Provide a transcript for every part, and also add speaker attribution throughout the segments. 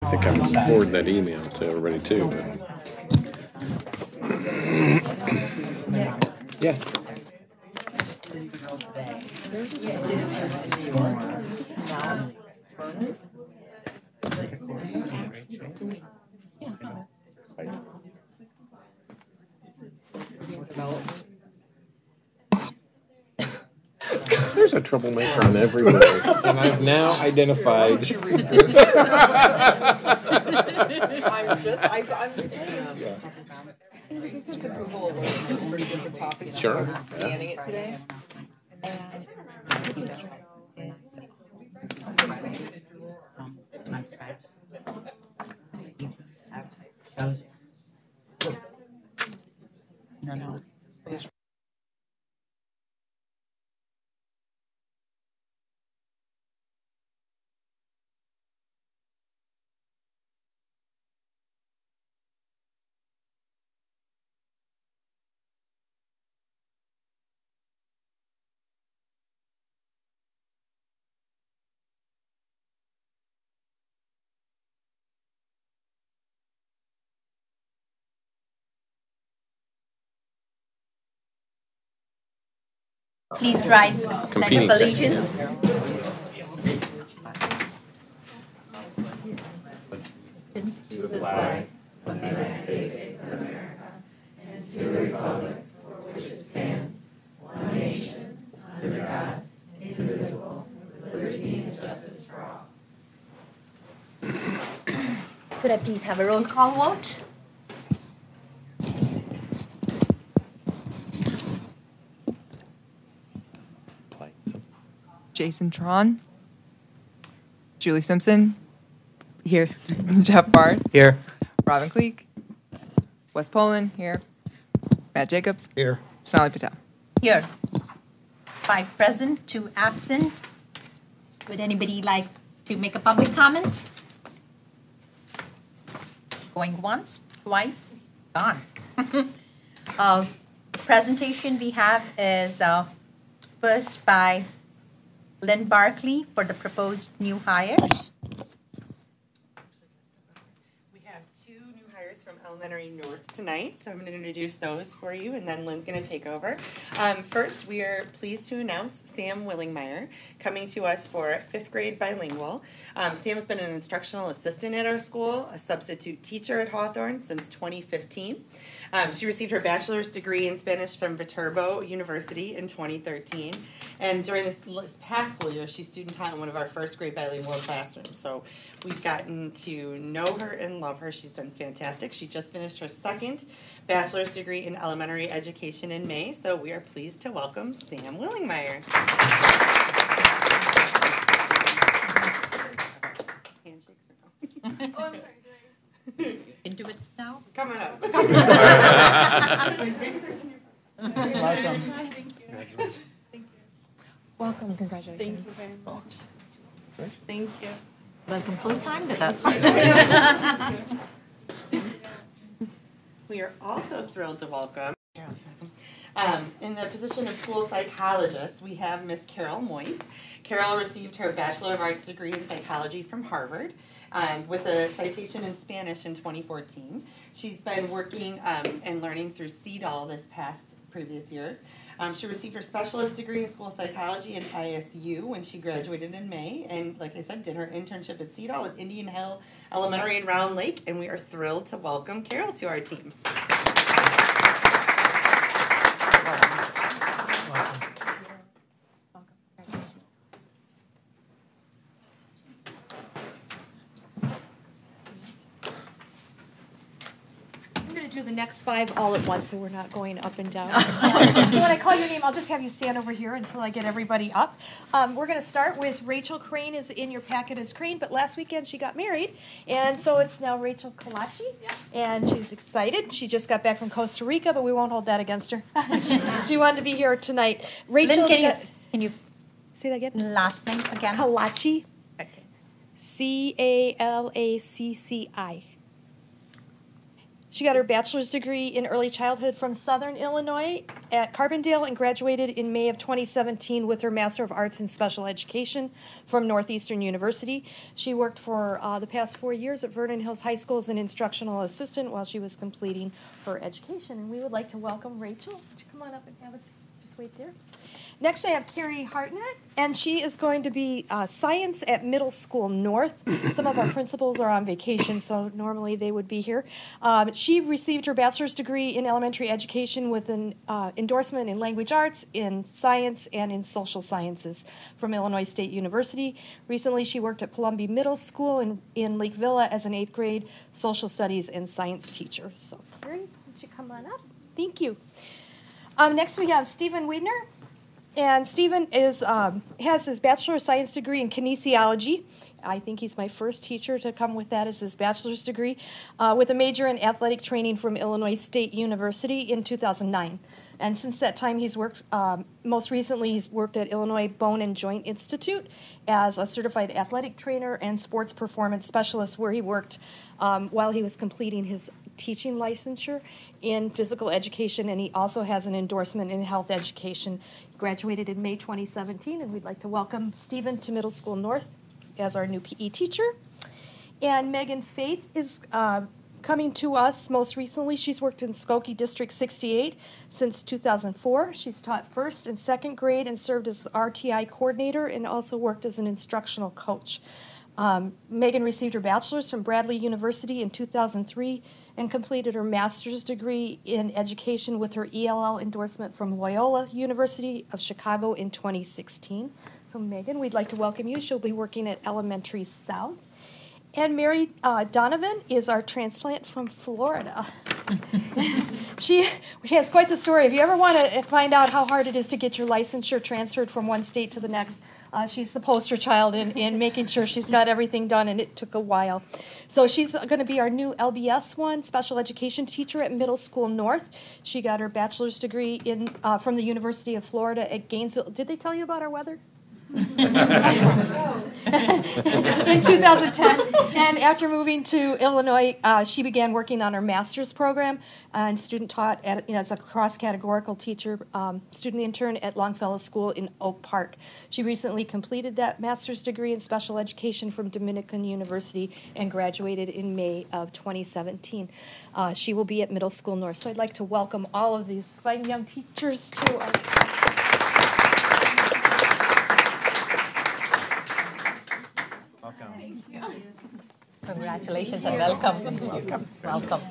Speaker 1: think I was forwarding that email to everybody too. But. Yes. There's a troublemaker on every way, and I've now identified.
Speaker 2: I'm just saying.
Speaker 1: Yeah.
Speaker 2: This is just the Google alerts for different topics.
Speaker 1: Sure.
Speaker 2: I was scanning it today. And
Speaker 3: No.
Speaker 4: Please rise for the pledge of allegiance.
Speaker 5: To the flag of the United States of America and to the republic for which it stands, one nation, under God, indivisible, with liberty and justice for all.
Speaker 4: Could I please have a roll call vote?
Speaker 2: Jason Tron. Julie Simpson. Here. Jeff Bard.
Speaker 3: Here.
Speaker 2: Robin Cleek. Wes Poland. Here. Matt Jacobs.
Speaker 3: Here.
Speaker 2: Sonali Patel.
Speaker 4: Here. 5 present, 2 absent. Would anybody like to make a public comment? Going once, twice, gone. Presentation we have is first by Lynn Barkley for the proposed new hires.
Speaker 6: We have 2 new hires from Elementary North tonight, so I'm going to introduce those for you, and then Lynn's going to take over. First, we are pleased to announce Sam Willingmeyer coming to us for 5th grade bilingual. Sam has been an instructional assistant at our school, a substitute teacher at Hawthorn since 2015. She received her bachelor's degree in Spanish from Viterbo University in 2013. And during this past school year, she student taught in one of our 1st grade bilingual classrooms. So we've gotten to know her and love her. She's done fantastic. She just finished her 2nd bachelor's degree in elementary education in May. So we are pleased to welcome Sam Willingmeyer. Handshakes or no?
Speaker 4: Oh, I'm sorry. Into it now?
Speaker 6: Come on up.
Speaker 2: Welcome. Welcome. Congratulations.
Speaker 6: Thank you very much. Thank you.
Speaker 4: Welcome full time with us.
Speaker 6: We are also thrilled to welcome, in the position of school psychologist, we have Miss Carol Moyth. Carol received her Bachelor of Arts degree in psychology from Harvard with a citation in Spanish in 2014. She's been working and learning through CEDAL this previous years. She received her specialist degree in school psychology at ISU when she graduated in May, and like I said, did her internship at CEDAL at Indian Hill Elementary in Round Lake, and we are thrilled to welcome Carol to our team.
Speaker 7: Do the next 5 all at once so we're not going up and down. So when I call your name, I'll just have you stand over here until I get everybody up. We're going to start with Rachel Crane is in your packet as Crane, but last weekend she got married, and so it's now Rachel Kalachi, and she's excited. She just got back from Costa Rica, but we won't hold that against her. She wanted to be here tonight. Rachel,
Speaker 4: Lynn, can you
Speaker 7: say that again?
Speaker 4: Last name again?
Speaker 7: Kalachi.
Speaker 4: Okay.
Speaker 7: Calacci. She got her bachelor's degree in early childhood from Southern Illinois at Carbondale and graduated in May of 2017 with her Master of Arts in Special Education from Northeastern University. She worked for the past 4 years at Vernon Hills High School as an instructional assistant while she was completing her education. And we would like to welcome Rachel. Would you come on up and have us just wait there? Next, I have Carrie Hartnett, and she is going to be science at Middle School North. Some of our principals are on vacation, so normally they would be here. She received her bachelor's degree in elementary education with an endorsement in language arts, in science, and in social sciences from Illinois State University. Recently, she worked at Columbia Middle School in Lake Villa as an 8th grade social studies and science teacher. So, Carrie, would you come on up? Thank you. Next, we have Stephen Wiedner. And Stephen has his Bachelor of Science degree in kinesiology. I think he's my first teacher to come with that as his bachelor's degree, with a major in athletic training from Illinois State University in 2009. And since that time, he's worked, most recently, he's worked at Illinois Bone and Joint Institute as a certified athletic trainer and sports performance specialist, where he worked while he was completing his teaching licensure in physical education, and he also has an endorsement in health education. He graduated in May 2017, and we'd like to welcome Stephen to Middle School North as our new PE teacher. And Megan Faith is coming to us most recently. She's worked in Skokie District 68 since 2004. She's taught 1st and 2nd grade and served as the RTI coordinator and also worked as an instructional coach. Megan received her bachelor's from Bradley University in 2003 and completed her master's degree in education with her ELL endorsement from Loyola University of Chicago in 2016. So Megan, we'd like to welcome you. She'll be working at Elementary South. And Mary Donovan is our transplant from Florida. She has quite the story. If you ever want to find out how hard it is to get your licensure transferred from one state to the next, she's the poster child in making sure she's got everything done, and it took a while. So she's going to be our new LBS 1 special education teacher at Middle School North. She got her bachelor's degree from the University of Florida at Gainesville. Did they tell you about our weather? In 2010, and after moving to Illinois, she began working on her master's program and student taught as a cross-categorical teacher, student intern at Longfellow School in Oak Park. She recently completed that master's degree in special education from Dominican University and graduated in May of 2017. She will be at Middle School North. So I'd like to welcome all of these fine young teachers to our school.
Speaker 3: Congratulations and welcome. Welcome. Welcome.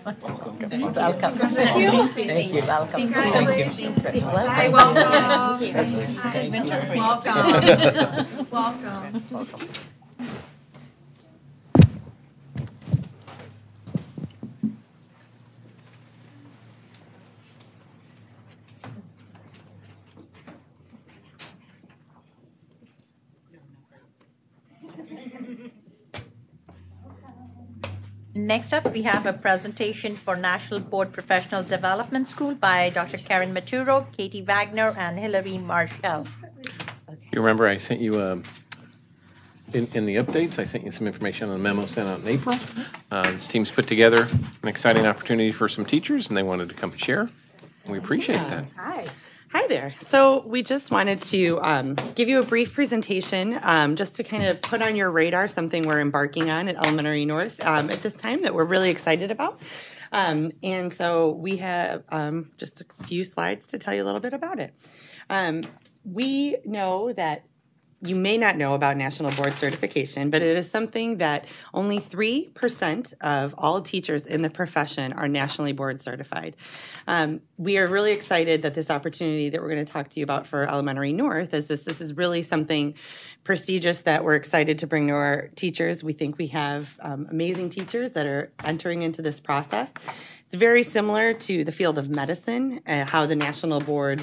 Speaker 3: Welcome.
Speaker 5: Thank you.
Speaker 3: Thank you. Welcome.
Speaker 5: Congratulations.
Speaker 3: Hi,
Speaker 5: welcome.
Speaker 3: This is winter for you.
Speaker 5: Welcome. Welcome.
Speaker 3: Welcome.
Speaker 4: Next up, we have a presentation for National Board Professional Development School by Dr. Karen Maturo, Katie Wagner, and Hilary Marshall.
Speaker 1: You remember I sent you, in the updates, I sent you some information on the memo sent out in April. This team's put together an exciting opportunity for some teachers, and they wanted to come and share. We appreciate that.
Speaker 6: Hi. Hi there. So we just wanted to give you a brief presentation just to kind of put on your radar something we're embarking on at Elementary North at this time that we're really excited about. And so we have just a few slides to tell you a little bit about it. We know that you may not know about National Board Certification, but it is something that only 3% of all teachers in the profession are nationally board certified. We are really excited that this opportunity that we're going to talk to you about for Elementary North is this is really something prestigious that we're excited to bring to our teachers. We think we have amazing teachers that are entering into this process. It's very similar to the field of medicine, how the National Board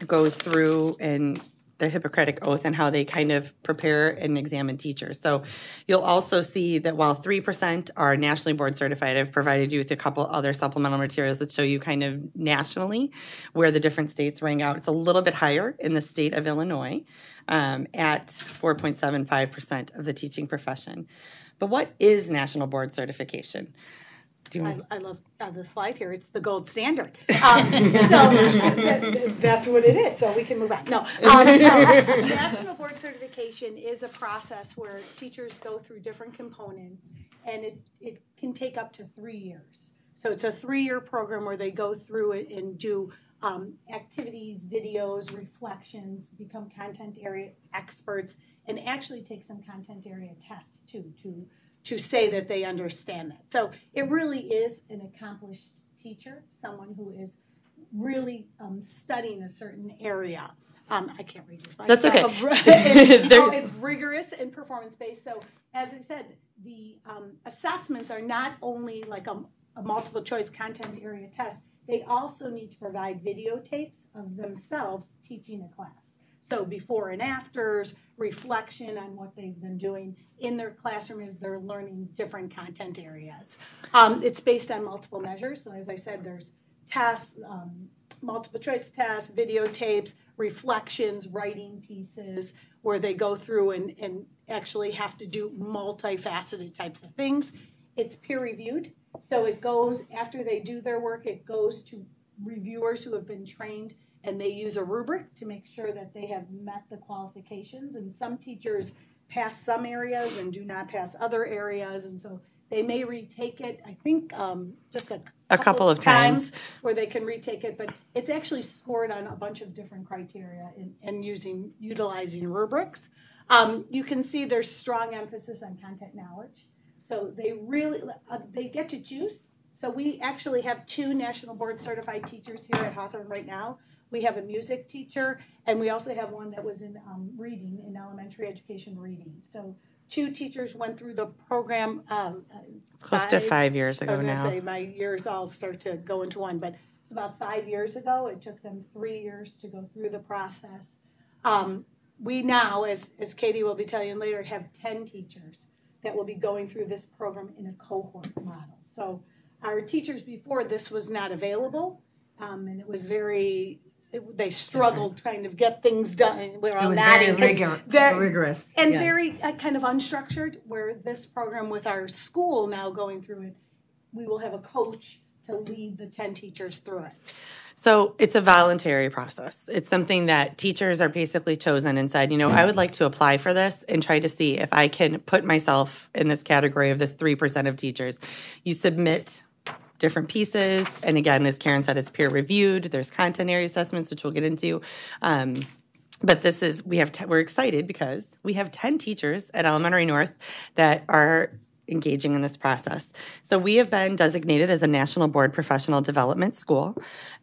Speaker 6: goes through and the Hippocratic Oath and how they kind of prepare and examine teachers. So you'll also see that while 3% are nationally board certified, I've provided you with a couple other supplemental materials that show you kind of nationally where the different states rank out. It's a little bit higher in the state of Illinois at 4.75% of the teaching profession. But what is national board certification?
Speaker 8: I love the slide here. It's the gold standard. That's what it is. So we can move on. No. National Board Certification is a process where teachers go through different components, and it can take up to 3 years. So it's a 3-year program where they go through it and do activities, videos, reflections, become content area experts, and actually take some content area tests too to say that they understand that. So it really is an accomplished teacher, someone who is really studying a certain area. I can't read your slides.
Speaker 6: That's okay.
Speaker 8: It's rigorous and performance-based. So as I said, the assessments are not only like a multiple choice content area test, they also need to provide videotapes of themselves teaching a class. So before and afters, reflection on what they've been doing in their classroom as they're learning different content areas. It's based on multiple measures. So as I said, there's tests, multiple choice tests, videotapes, reflections, writing pieces, where they go through and actually have to do multifaceted types of things. It's peer reviewed. So it goes, after they do their work, it goes to reviewers who have been trained, and they use a rubric to make sure that they have met the qualifications. And some teachers pass some areas and do not pass other areas. And so they may retake it, I think, just a couple of times where they can retake it. But it's actually scored on a bunch of different criteria and utilizing rubrics. You can see there's strong emphasis on content knowledge. So they really, they get to choose. So we actually have 2 National Board Certified teachers here at Hawthorn right now. We have a music teacher, and we also have one that was in reading, in elementary education reading. So 2 teachers went through the program.
Speaker 6: Close to 5 years ago
Speaker 8: now. I was
Speaker 6: now.
Speaker 8: going to say, my years all start to go into one, but it's about 5 years ago. It took them 3 years to go through the process. We now, as Katie will be telling you later, have 10 teachers that will be going through this program in a cohort model. So our teachers before this was not available, and it was they struggled trying to get things done. We're all nodding.
Speaker 2: Very rigorous.
Speaker 8: And very kind of unstructured, where this program with our school now going through it, we will have a coach to lead the 10 teachers through it.
Speaker 6: So it's a voluntary process. It's something that teachers are basically chosen and said, I would like to apply for this and try to see if I can put myself in this category of this 3% of teachers. You submit different pieces. And again, as Karen said, it's peer reviewed. There's content area assessments, which we'll get into. But this is, we're excited because we have 10 teachers at Elementary North that are engaging in this process. So we have been designated as a National Board Professional Development School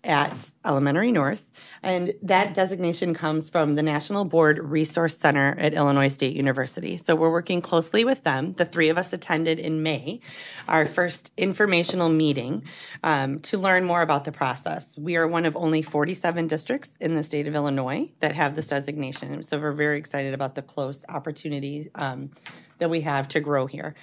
Speaker 6: at Elementary North, and that designation comes from the National Board Resource Center at Illinois State University. So we're working closely with them. The 3 of us attended in May our first informational meeting to learn more about the process. We are one of only 47 districts in the state of Illinois that have this designation, so we're very excited about the close opportunity that we have to grow here.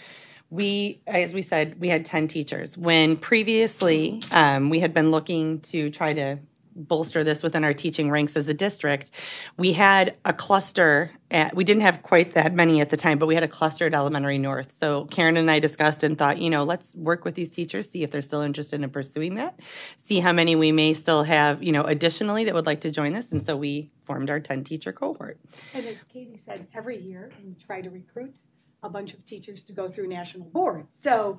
Speaker 6: As we said, we had 10 teachers. When previously we had been looking to try to bolster this within our teaching ranks as a district, we had a cluster. We didn't have quite that many at the time, but we had a cluster at Elementary North. So Karen and I discussed and thought, let's work with these teachers, see if they're still interested in pursuing that, see how many we may still have, additionally that would like to join this. And so we formed our 10-teacher cohort.
Speaker 8: And as Katie said, every year we try to recruit a bunch of teachers to go through national board. So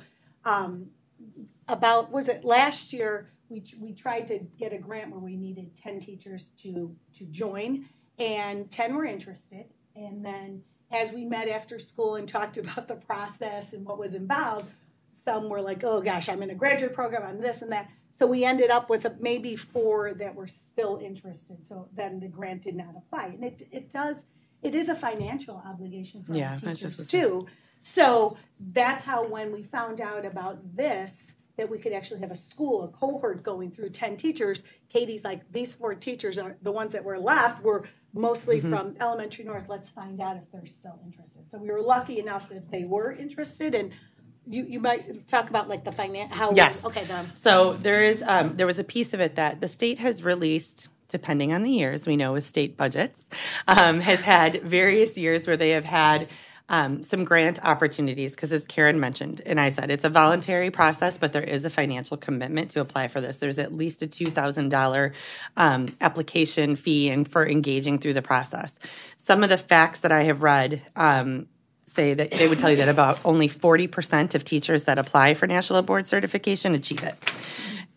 Speaker 8: last year, we tried to get a grant where we needed 10 teachers to join, and 10 were interested. And then as we met after school and talked about the process and what was involved, some were like, oh gosh, I'm in a graduate program, I'm this and that. So we ended up with maybe 4 that were still interested. So then the grant did not apply. And it is a financial obligation for the teachers too. So that's how, when we found out about this, that we could actually have a cohort going through 10 teachers, Katie's like, these 4 teachers are the ones that were left were mostly from Elementary North. Let's find out if they're still interested. So we were lucky enough that they were interested. And you might talk about like the how.
Speaker 6: Yes.
Speaker 8: Okay.
Speaker 6: So there was a piece of it that the state has released, depending on the years, we know with state budgets, has had various years where they have had some grant opportunities, because as Karen mentioned, and I said, it's a voluntary process, but there is a financial commitment to apply for this. There's at least a $2,000 application fee and for engaging through the process. Some of the facts that I have read say that they would tell you that about only 40% of teachers that apply for national board certification achieve it.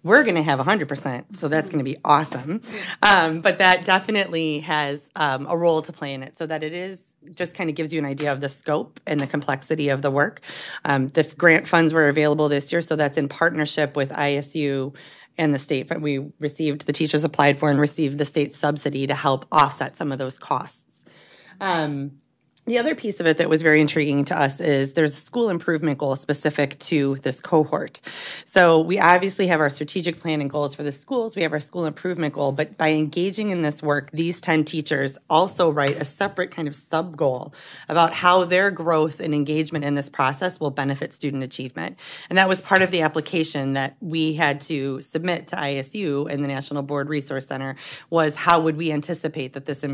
Speaker 6: We're going to have 100%, so that's going to be awesome. But that definitely has a role to play in it, so that it is just kind of gives you an idea of the scope and the complexity of the work. The grant funds were available this year, so that's in partnership with ISU and the state. We received, the teachers applied for and received the state subsidy to help offset some of those costs. The other piece of it that was very intriguing to us is there's a school improvement goal specific to this cohort. So we obviously have our strategic plan and goals for the schools. We have our school improvement goal, but by engaging in this work, these 10 teachers also write a separate kind of sub-goal about how their growth and engagement in this process will benefit student achievement. And that was part of the application that we had to submit to ISU and the National Board Resource Center, was how would we anticipate that this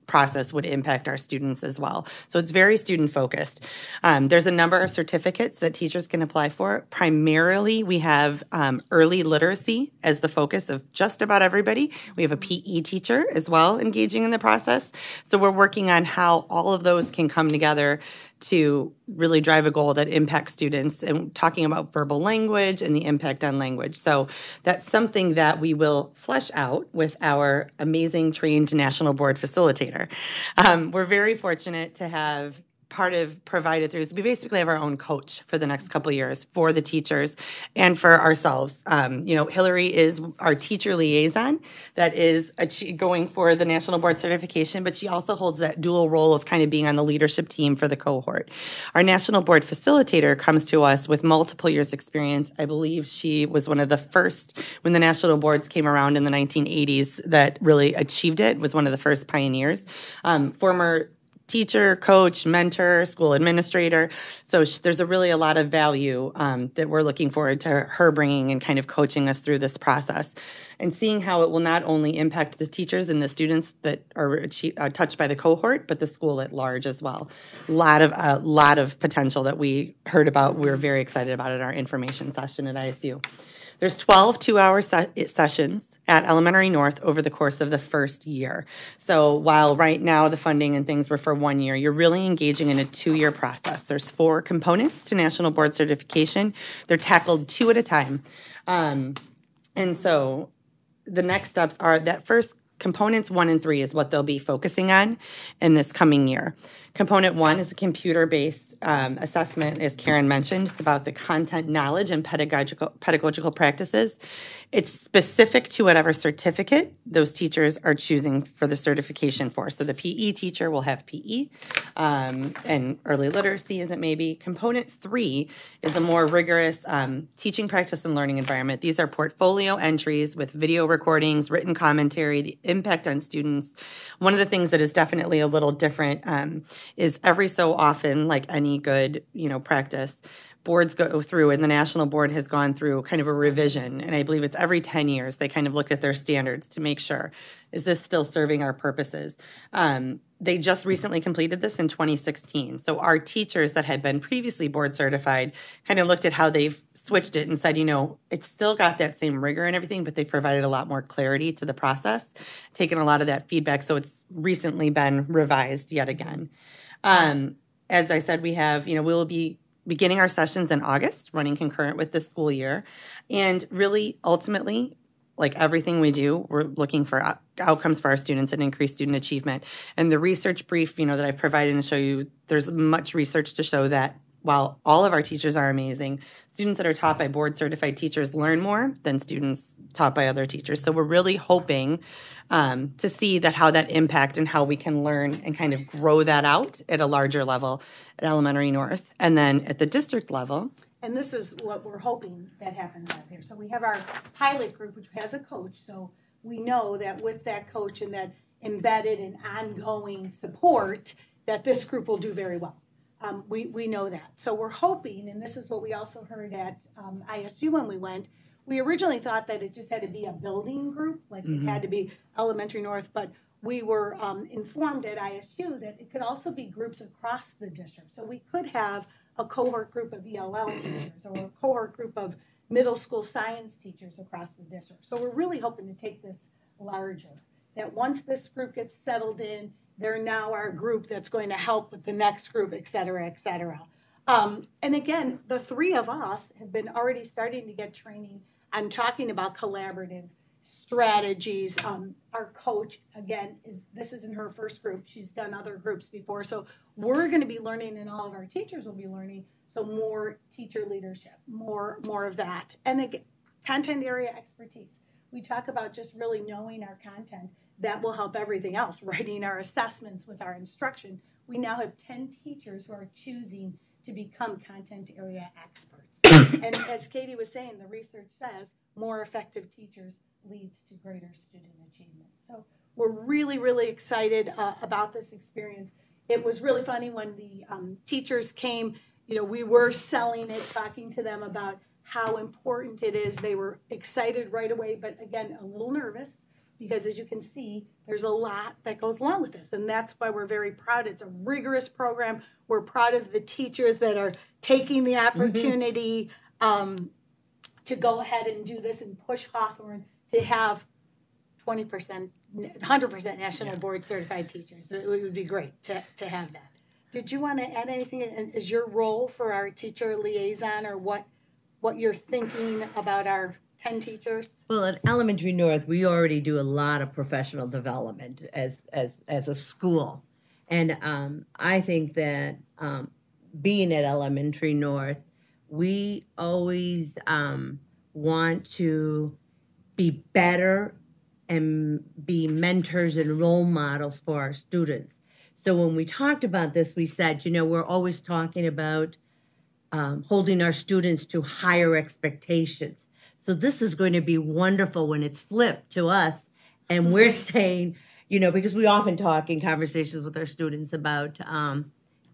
Speaker 6: process would impact our students as well. So it's very student focused. There's a number of certificates that teachers can apply for. Primarily, we have early literacy as the focus of just about everybody. We have a PE teacher as well engaging in the process. So we're working on how all of those can come together to really drive a goal that impacts students, and talking about verbal language and the impact on language. So that's something that we will flesh out with our amazing trained national board facilitator. We're very fortunate to have part of provided through, we basically have our own coach for the next couple of years for the teachers and for ourselves. Hillary is our teacher liaison that is going for the national board certification, but she also holds that dual role of kind of being on the leadership team for the cohort. Our national board facilitator comes to us with multiple years experience. I believe she was one of the first, when the national boards came around in the 1980s, that really achieved it, was one of the first pioneers. Former teacher, coach, mentor, school administrator. So there's really a lot of value that we're looking forward to her bringing and kind of coaching us through this process, and seeing how it will not only impact the teachers and the students that are touched by the cohort, but the school at large as well. A lot of potential that we heard about. We're very excited about at our information session at ISU. There's 12 two-hour sessions at Elementary North over the course of the first year. So while right now the funding and things were for 1 year, you're really engaging in a 2-year process. There's 4 components to national board certification. They're tackled 2 at a time. And so the next steps are that first components 1 and 3 is what they'll be focusing on in this coming year. Component 1 is a computer-based assessment, as Karen mentioned. It's about the content knowledge and pedagogical practices. It's specific to whatever certificate those teachers are choosing for the certification for. So the PE teacher will have PE and early literacy, as it may be. Component 3 is a more rigorous teaching practice and learning environment. These are portfolio entries with video recordings, written commentary, the impact on students. One of the things that is definitely a little different is every so often, like any good, practice, boards go through, and the national board has gone through kind of a revision, and I believe it's every 10 years they kind of look at their standards to make sure, is this still serving our purposes? They just recently completed this in 2016. So our teachers that had been previously board certified kind of looked at how they've switched it and said, it's still got that same rigor and everything, but they've provided a lot more clarity to the process, taken a lot of that feedback. So it's recently been revised yet again. As I said, we have, we will be beginning our sessions in August, running concurrent with this school year. And really, ultimately, like everything we do, we're looking for outcomes for our students and increased student achievement. And the research brief, that I've provided and show you, there's much research to show that while all of our teachers are amazing, students that are taught by board certified teachers learn more than students taught by other teachers. So we're really hoping to see how that impact and how we can learn and kind of grow that out at a larger level at Elementary North. And then at the district level.
Speaker 8: And this is what we're hoping that happens out there. So we have our pilot group, which has a coach. So we know that with that coach and that embedded and ongoing support, that this group will do very well. We know that. So we're hoping, and this is what we also heard at ISU when we went, we originally thought that it just had to be a building group, like it had to be Elementary North, but we were informed at ISU that it could also be groups across the district. So we could have a cohort group of ELL teachers or a cohort group of middle school science teachers across the district. So we're really hoping to take this larger, that once this group gets settled in, they're now our group that's going to help with the next group, et cetera, et cetera. And again, the three of us have been already starting to get training on talking about collaborative strategies. Our coach, again, this isn't her first group. She's done other groups before. So we're going to be learning, and all of our teachers will be learning. So more teacher leadership, more of that. And again, content area expertise. We talk about just really knowing our content. That will help everything else, writing our assessments with our instruction. We now have 10 teachers who are choosing to become content area experts. And as Katie was saying, the research says more effective teachers leads to greater student achievement. So we're really, really excited about this experience. It was really funny when the teachers came, we were selling it, talking to them about how important it is. They were excited right away, but again, a little nervous because as you can see, there's a lot that goes along with this. And that's why we're very proud. It's a rigorous program. We're proud of the teachers that are taking the opportunity to go ahead and do this and push Hawthorn to have 20%, 100% national board certified teachers. It would be great to have that. Did you want to add anything? Is your role for our teacher liaison or what you're thinking about our 10 teachers?
Speaker 9: Well, at Elementary North, we already do a lot of professional development as a school. And I think that being at Elementary North, we always want to be better and be mentors and role models for our students. So when we talked about this, we said, we're always talking about holding our students to higher expectations. So this is going to be wonderful when it's flipped to us. And we're saying, because we often talk in conversations with our students about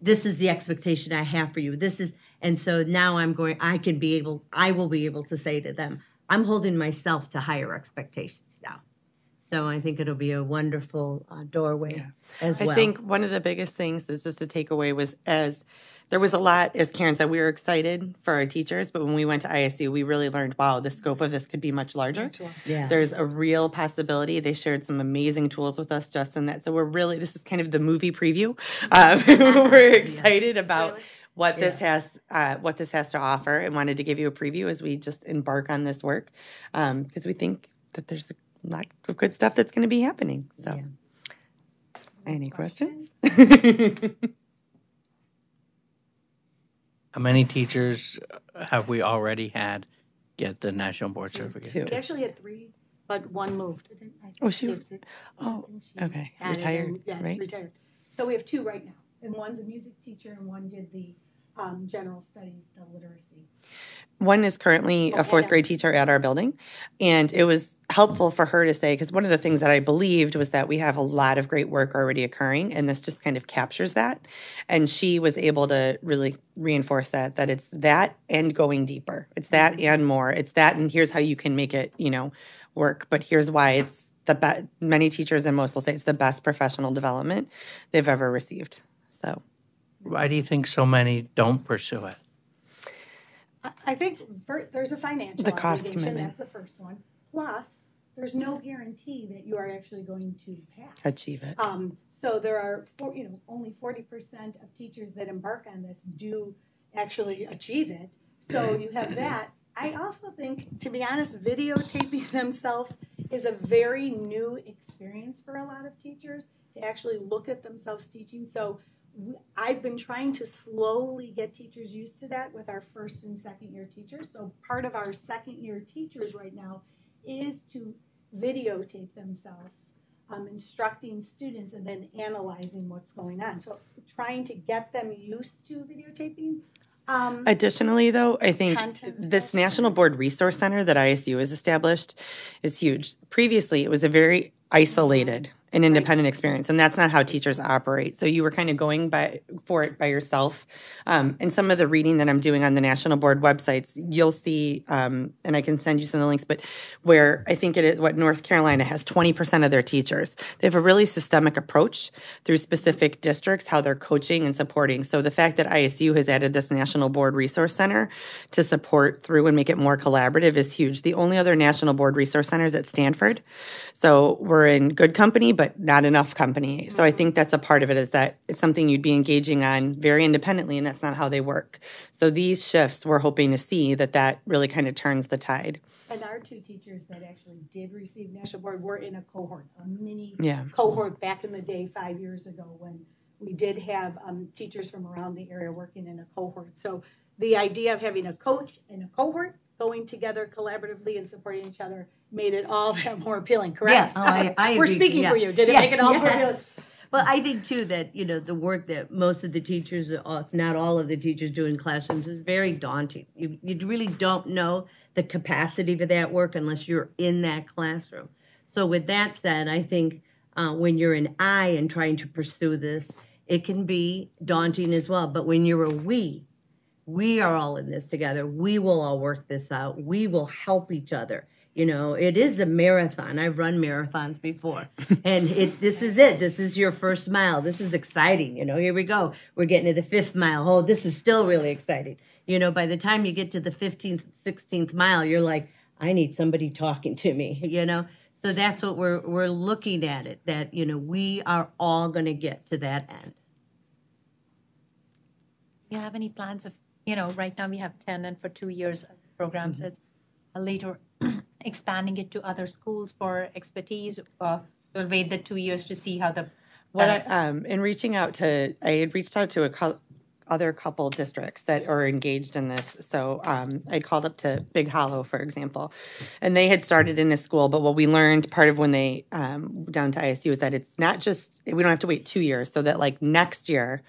Speaker 9: this is the expectation I have for you. And so now I will be able to say to them, I'm holding myself to higher expectations now. So I think it'll be a wonderful doorway as well.
Speaker 6: I think one of the biggest things that's just a takeaway was there was a lot, as Karen said, we were excited for our teachers, but when we went to ISU, we really learned, wow, the scope of this could be much larger.
Speaker 9: Yeah.
Speaker 6: There's a real possibility. They shared some amazing tools with us just in that. So this is kind of the movie preview. We're excited about what this has to offer and wanted to give you a preview as we just embark on this work because we think that there's a lot of good stuff that's going to be happening. So, any questions?
Speaker 10: How many teachers have we already had get the national board certificate?
Speaker 6: 2.
Speaker 8: We actually had 3, but one moved.
Speaker 6: Okay. Retired, right?
Speaker 8: Retired. So we have 2 right now, and one's a music teacher, and one did the general studies, the literacy.
Speaker 6: One is currently a 4th grade teacher at our building, and it was helpful for her to say, because one of the things that I believed was that we have a lot of great work already occurring, and this just kind of captures that. And she was able to really reinforce that it's that and going deeper. It's that and more. It's that and here's how you can make it, work. But here's why it's the best. Many teachers and most will say it's the best professional development they've ever received. So,
Speaker 10: why do you think so many don't pursue it?
Speaker 8: I think there's a financial
Speaker 6: cost
Speaker 8: obligation.
Speaker 6: commitment.
Speaker 8: That's the first one. Plus, there's no guarantee that you are actually going to pass.
Speaker 6: Achieve it.
Speaker 8: So there are, only 40% of teachers that embark on this do actually achieve it. So you have that. I also think, to be honest, videotaping themselves is a very new experience for a lot of teachers to actually look at themselves teaching. So I've been trying to slowly get teachers used to that with our 1st and 2nd year teachers. So part of our 2nd year teachers right now is to videotape themselves, instructing students and then analyzing what's going on. So trying to get them used to videotaping.
Speaker 6: Additionally, though, I think this National Board Resource Center that ISU has established is huge. Previously, it was a very isolated an independent experience, and that's not how teachers operate. So you were kind of going for it by yourself. And some of the reading that I'm doing on the national board websites, you'll see, and I can send you some of the links, but where I think it is what North Carolina has 20% of their teachers. They have a really systemic approach through specific districts, how they're coaching and supporting. So the fact that ISU has added this National Board Resource Center to support through and make it more collaborative is huge. The only other National Board Resource Center is at Stanford. So we're in good company, but not enough company. So I think that's a part of it, is that it's something you'd be engaging on very independently, and that's not how they work. So these shifts, we're hoping to see that really kind of turns the tide.
Speaker 8: And our two teachers that actually did receive National Board were in a cohort, a mini
Speaker 6: Yeah.
Speaker 8: cohort back in the day 5 years ago when we did have teachers from around the area working in a cohort. So the idea of having a coach and a cohort going together collaboratively and supporting each other made it all that more appealing, correct?
Speaker 9: Yeah, I
Speaker 8: We're
Speaker 9: agree.
Speaker 8: speaking
Speaker 9: Yeah.
Speaker 8: for you. Did it make it all more appealing?
Speaker 9: Well, I think too that the work that most of the teachers, if not all of the teachers, do in classrooms is very daunting. You really don't know the capacity for that work unless you're in that classroom. So with that said, I think when you're an I and trying to pursue this, it can be daunting as well. But when you're a we are all in this together. We will all work this out. We will help each other. It is a marathon. I've run marathons before. And this is it. This is your first mile. This is exciting. Here we go. We're getting to the 5th mile. Oh, this is still really exciting. By the time you get to the 15th, 16th mile, you're like, I need somebody talking to me, So that's what we're looking at it, that, we are all going to get to that end.
Speaker 3: Do you have any plans of, right now we have 10 and for 2 years as the program says, later expanding it to other schools for expertise? We'll wait the 2 years to see how the...
Speaker 6: In reaching out to, I had reached out to other couple districts that are engaged in this. So I called up to Big Hollow, for example, and they had started in a school. But what we learned part of when they down to ISU is that it's not just, we don't have to wait 2 years, so that like next year,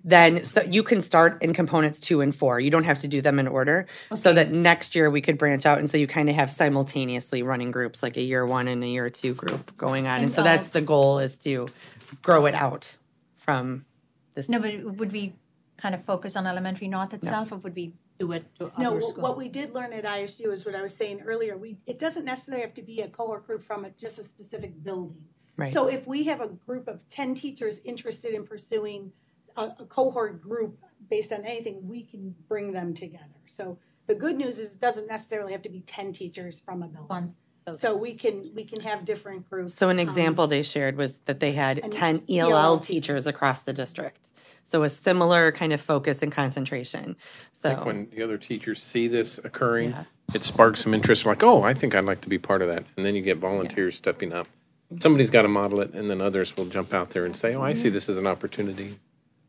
Speaker 6: then so you can start in components 2 and 4. You don't have to do them in order. Okay. So that next year we could branch out, and so you kind of have simultaneously running groups, like a year 1 and a year 2 group going on. And so that's the goal, is to grow it out from this.
Speaker 3: No, but would we kind of focus on Elementary North itself, or would we do it to other schools?
Speaker 8: No, what we did learn at ISU is what I was saying earlier. It doesn't necessarily have to be a cohort group from just a specific building. Right. So if we have a group of 10 teachers interested in pursuing a cohort group based on anything, we can bring them together. So the good news is it doesn't necessarily have to be 10 teachers from a building. So we can have different groups.
Speaker 6: So an example they shared was that they had 10 ELL teachers across the district. So a similar kind of focus and concentration. So
Speaker 1: like when the other teachers see this occurring, it sparks some interest, like, oh, I think I'd like to be part of that. And then you get volunteers stepping up. Somebody's got to model it, and then others will jump out there and say, oh, I see this as an opportunity.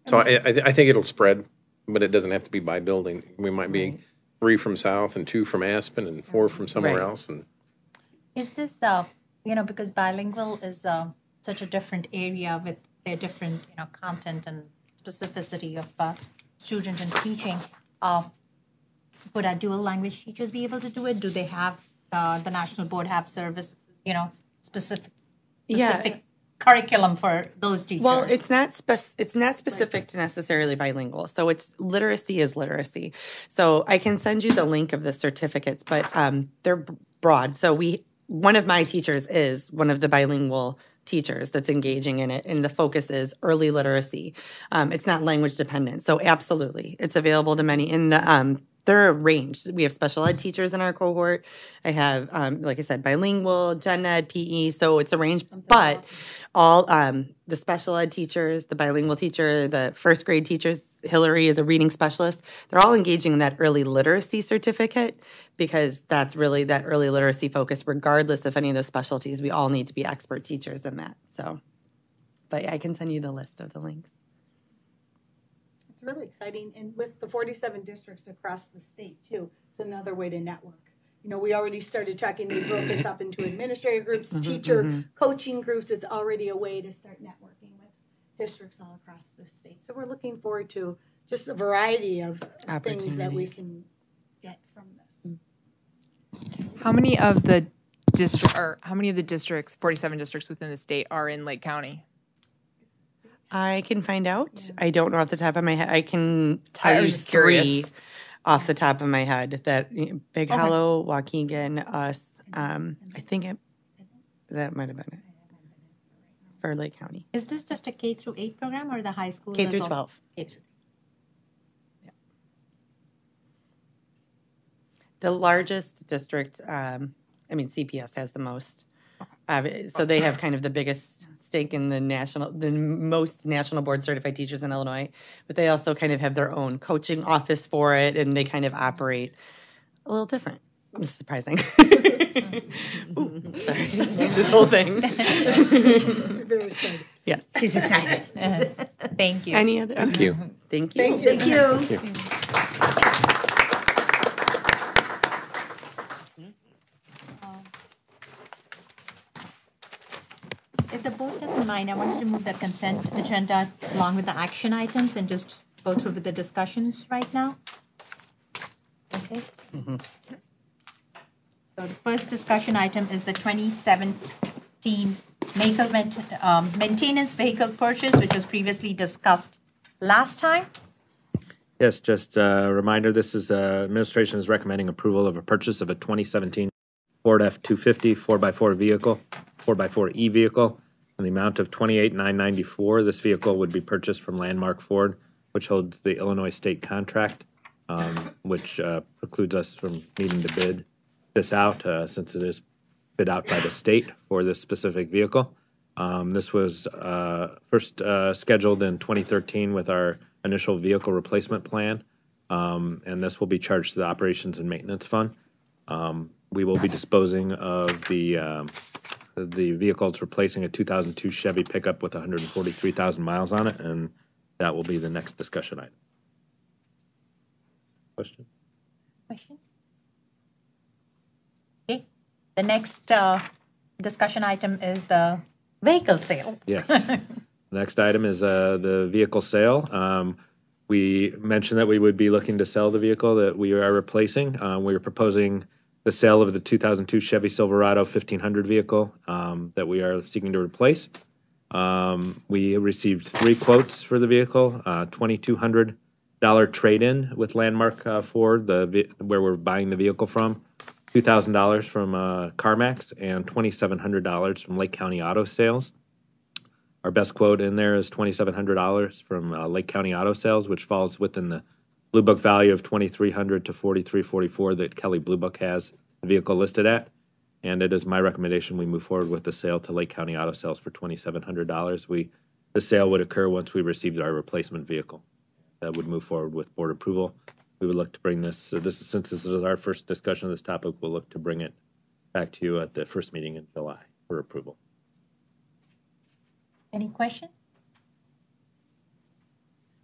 Speaker 1: So I think it'll spread, but it doesn't have to be by building. We might be 3 from South and 2 from Aspen and 4 from somewhere else. And
Speaker 3: is this, because bilingual is such a different area with their different, content and specificity of student and teaching. Would our dual language teachers be able to do it? Do they have the National Board have service, specific curriculum for those teachers?
Speaker 6: Well, it's not specific to necessarily bilingual. So it's literacy is literacy. So I can send you the link of the certificates, but they're broad. So one of my teachers is one of the bilingual teachers that's engaging in it, and the focus is early literacy. It's not language dependent, so absolutely, it's available to many. In the they're a range. We have special ed teachers in our cohort. I have, like I said, bilingual, gen ed, PE, so it's a range. But all the special ed teachers, the bilingual teacher, the first grade teachers, Hillary is a reading specialist. They're all engaging in that early literacy certificate, because that's really that early literacy focus, regardless of any of those specialties. We all need to be expert teachers in that. So, but I can send you the list of the links.
Speaker 8: It's really exciting. And with the 47 districts across the state, too, it's another way to network. We already started talking. They broke us up into administrative groups, teacher coaching groups. It's already a way to start networking with districts all across the state. So we're looking forward to just a variety of things that we can get from this.
Speaker 2: How many of the how many of the districts, 47 districts within the state, are in Lake County?
Speaker 6: I can find out. I don't know off the top of my head. I can tell
Speaker 2: I
Speaker 6: you
Speaker 2: was just
Speaker 6: 3
Speaker 2: curious.
Speaker 6: off the top of my head. That Big
Speaker 2: Okay.
Speaker 6: Hollow, Waukegan, us. I think that might have been it for Lake County.
Speaker 3: Is this just a K through 8 program or the high school?
Speaker 6: K
Speaker 3: is
Speaker 6: through
Speaker 3: al-
Speaker 6: 12.
Speaker 3: K through.
Speaker 6: The largest district, CPS has the most. So they have kind of the biggest stake in the most national board certified teachers in Illinois. But they also kind of have their own coaching office for it, and they kind of operate a little different. It's surprising. Ooh, sorry, just made this whole thing.
Speaker 8: Very excited.
Speaker 6: Yes.
Speaker 9: She's excited.
Speaker 3: Thank you.
Speaker 6: Any other?
Speaker 1: Thank you.
Speaker 6: Thank you.
Speaker 9: Thank you.
Speaker 1: Thank you.
Speaker 3: If the board doesn't mind, I wanted to move the consent agenda along with the action items and just go through with the discussions right now. Okay. So the first discussion item is the 2017 maintenance vehicle purchase, which was previously discussed last time.
Speaker 11: Yes, just a reminder, this is, administration is recommending approval of a purchase of a 2017 Ford F-250 4x4 vehicle, 4x4E vehicle, in the amount of $28,994. This vehicle would be purchased from Landmark Ford, which holds the Illinois state contract, which precludes us from needing to bid this out since it is bid out by the state for this specific vehicle. This was first scheduled in 2013 with our initial vehicle replacement plan, and this will be charged to the Operations and Maintenance Fund. We will be disposing of the vehicle. It's replacing a 2002 Chevy pickup with 143,000 miles on it, and that will be the next discussion item. Question?
Speaker 3: Okay. The next discussion item is the vehicle sale.
Speaker 11: Yes. Next item is the vehicle sale. We mentioned that we would be looking to sell the vehicle that we are replacing. We are proposing the sale of the 2002 Chevy Silverado 1500 vehicle that we are seeking to replace. We received 3 quotes for the vehicle, $2,200 trade-in with Landmark Ford, where we're buying the vehicle from, $2,000 from CarMax, and $2,700 from Lake County Auto Sales. Our best quote in there is $2,700 from Lake County Auto Sales, which falls within the Blue Book value of $2,300 to $4,344 that Kelly Blue Book has the vehicle listed at. And it is my recommendation we move forward with the sale to Lake County Auto Sales for $2,700. The sale would occur once we received our replacement vehicle. That would move forward with board approval. We would look to bring this, since this is our first discussion of this topic, we'll look to bring it back to you at the first meeting in July for approval.
Speaker 3: Any questions?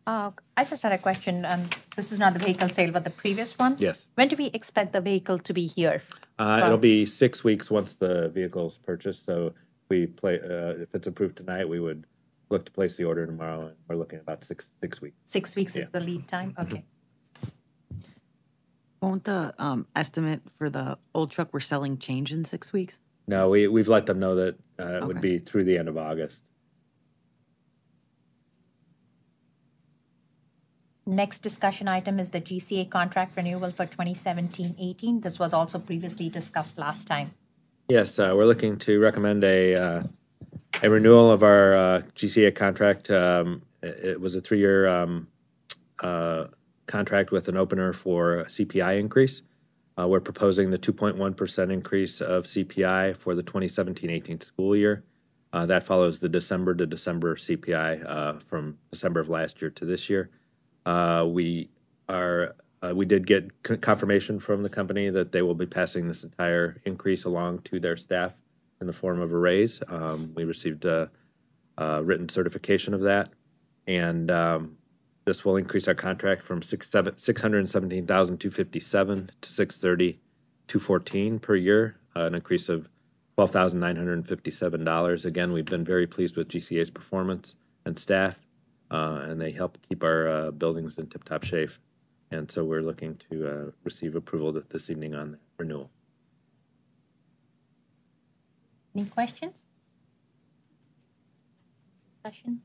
Speaker 3: I just had a question. This is not the vehicle sale, but the previous one.
Speaker 11: Yes.
Speaker 3: When do we expect the vehicle to be here?
Speaker 11: It'll be 6 weeks once the vehicle is purchased. So if it's approved tonight, we would look to place the order tomorrow, and we're looking at about six weeks.
Speaker 3: 6 weeks is the lead time? Okay.
Speaker 12: Won't the estimate for the old truck we're selling change in 6 weeks?
Speaker 11: No, we've let them know that it would be through the end of August.
Speaker 3: Next discussion item is the GCA contract renewal for 2017-18. This was also previously discussed last time.
Speaker 11: Yes, we're looking to recommend a renewal of our GCA contract. It was a 3-year contract with an opener for a CPI increase. We're proposing the 2.1% increase of CPI for the 2017-18 school year. That follows the December to December CPI from December of last year to this year. We did get confirmation from the company that they will be passing this entire increase along to their staff in the form of a raise. We received a written certification of that, and this will increase our contract from $617,257 to $630,214 per year, an increase of $12,957. Again, we've been very pleased with GCA's performance and staff. And they help keep our buildings in tip-top shape. And so we're looking to receive approval this evening on the renewal.
Speaker 3: Any questions? Discussion?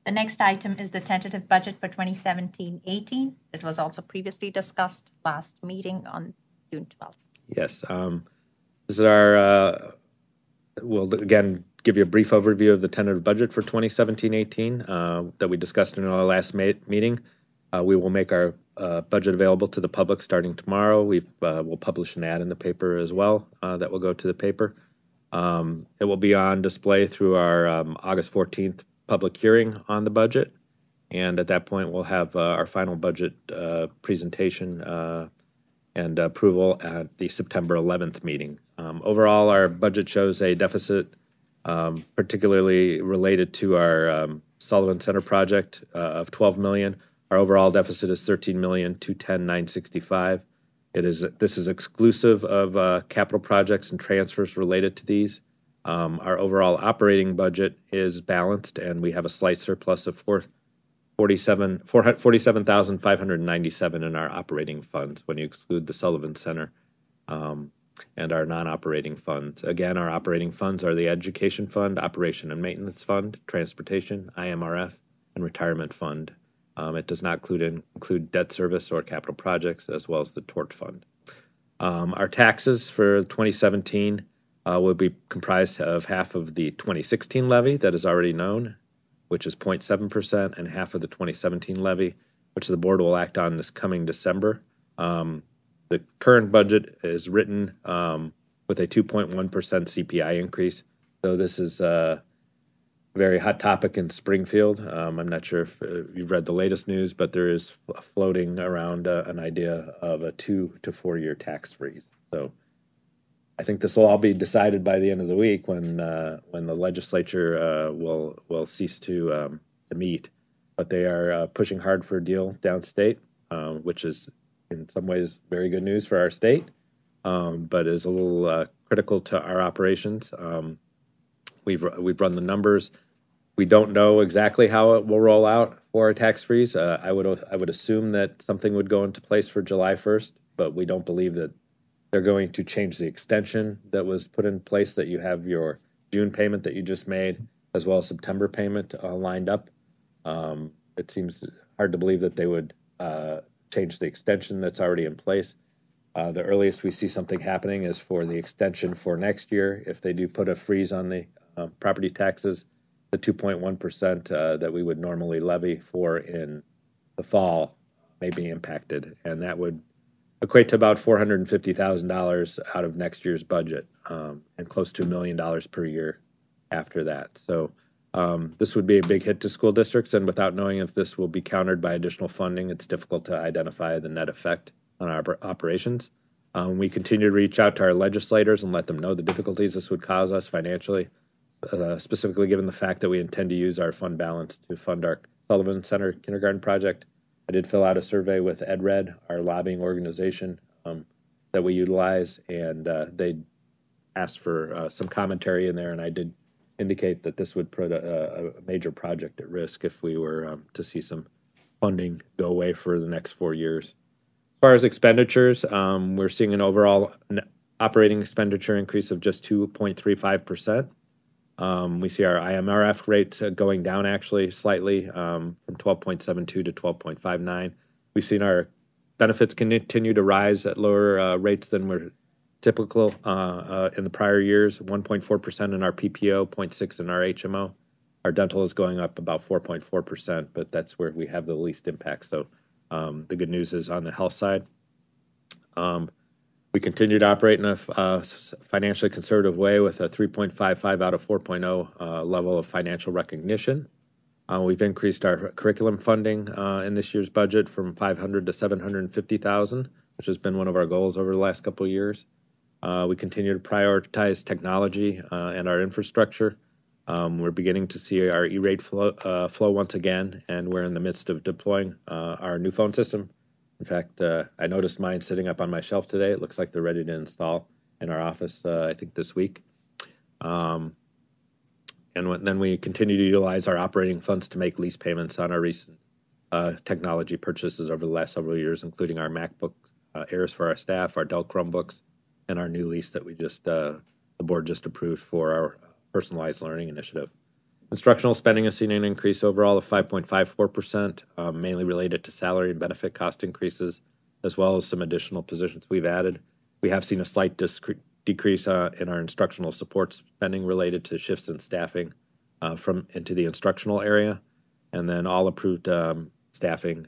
Speaker 3: The next item is the tentative budget for 2017-18. It was also previously discussed last meeting on June 12th.
Speaker 11: Yes. This is our, we'll again give you a brief overview of the tentative budget for 2017-18 that we discussed in our last meeting. We will make our budget available to the public starting tomorrow. We'll publish an ad in the paper as well that will go to the paper. It will be on display through our August 14th public hearing on the budget. And at that point, we'll have our final budget presentation and approval at the September 11th meeting. Overall, our budget shows a deficit, particularly related to our Sullivan Center project of $12 million. Our overall deficit is $13,210,965. This is exclusive of capital projects and transfers related to these. Our overall operating budget is balanced, and we have a slight surplus of $47,597 in our operating funds when you exclude the Sullivan Center and our non-operating funds. Again, our operating funds are the Education Fund, Operation and Maintenance Fund, Transportation, IMRF, and Retirement Fund. It does not include debt service or capital projects, as well as the tort fund. Our taxes for 2017 will be comprised of half of the 2016 levy that is already known, which is 0.7%, and half of the 2017 levy, which the board will act on this coming December. The current budget is written with a 2.1% CPI increase, though this is a very hot topic in Springfield. I'm not sure if you've read the latest news, but there is floating around an idea of a 2 to 4 year tax freeze. So I think this will all be decided by the end of the week when the legislature will cease to meet. But they are pushing hard for a deal downstate, which is in some ways very good news for our state, but is a little critical to our operations. We've run the numbers. We don't know exactly how it will roll out for a tax freeze. I would assume that something would go into place for July 1st, but we don't believe that they're going to change the extension that was put in place, that you have your June payment that you just made, as well as September payment lined up. It seems hard to believe that they would change the extension that's already in place. The earliest we see something happening is for the extension for next year. If they do put a freeze on the property taxes, the 2.1% that we would normally levy for in the fall may be impacted, and that would equate to about $450,000 out of next year's budget, and close to $1 million per year after that. So this would be a big hit to school districts, and without knowing if this will be countered by additional funding, it's difficult to identify the net effect on our operations. We continue to reach out to our legislators and let them know the difficulties this would cause us financially, specifically given the fact that we intend to use our fund balance to fund our Sullivan Center kindergarten project. I did fill out a survey with EdRed, our lobbying organization that we utilize, and they asked for some commentary in there, and I did indicate that this would put a major project at risk if we were to see some funding go away for the next 4 years. As far as expenditures, we're seeing an overall operating expenditure increase of just 2.35%. We see our IMRF rate going down actually slightly from 12.72 to 12.59. We've seen our benefits continue to rise at lower rates than were typical in the prior years, 1.4% in our PPO, 0.6% in our HMO. Our dental is going up about 4.4%, but that's where we have the least impact. So the good news is on the health side. We continue to operate in a financially conservative way with a 3.55 out of 4.0 level of financial recognition. We've increased our curriculum funding in this year's budget from $500,000 to $750,000, which has been one of our goals over the last couple of years. We continue to prioritize technology and our infrastructure. We're beginning to see our E-rate flow once again, and we're in the midst of deploying our new phone system. In fact, I noticed mine sitting up on my shelf today. It looks like they're ready to install in our office, I think this week. And then we continue to utilize our operating funds to make lease payments on our recent technology purchases over the last several years, including our MacBook Airs for our staff, our Dell Chromebooks, and our new lease that we just the board just approved for our personalized learning initiative. Instructional spending has seen an increase overall of 5.54%, mainly related to salary and benefit cost increases, as well as some additional positions we've added. We have seen a slight decrease in our instructional support spending related to shifts in staffing from into the instructional area, and then all approved staffing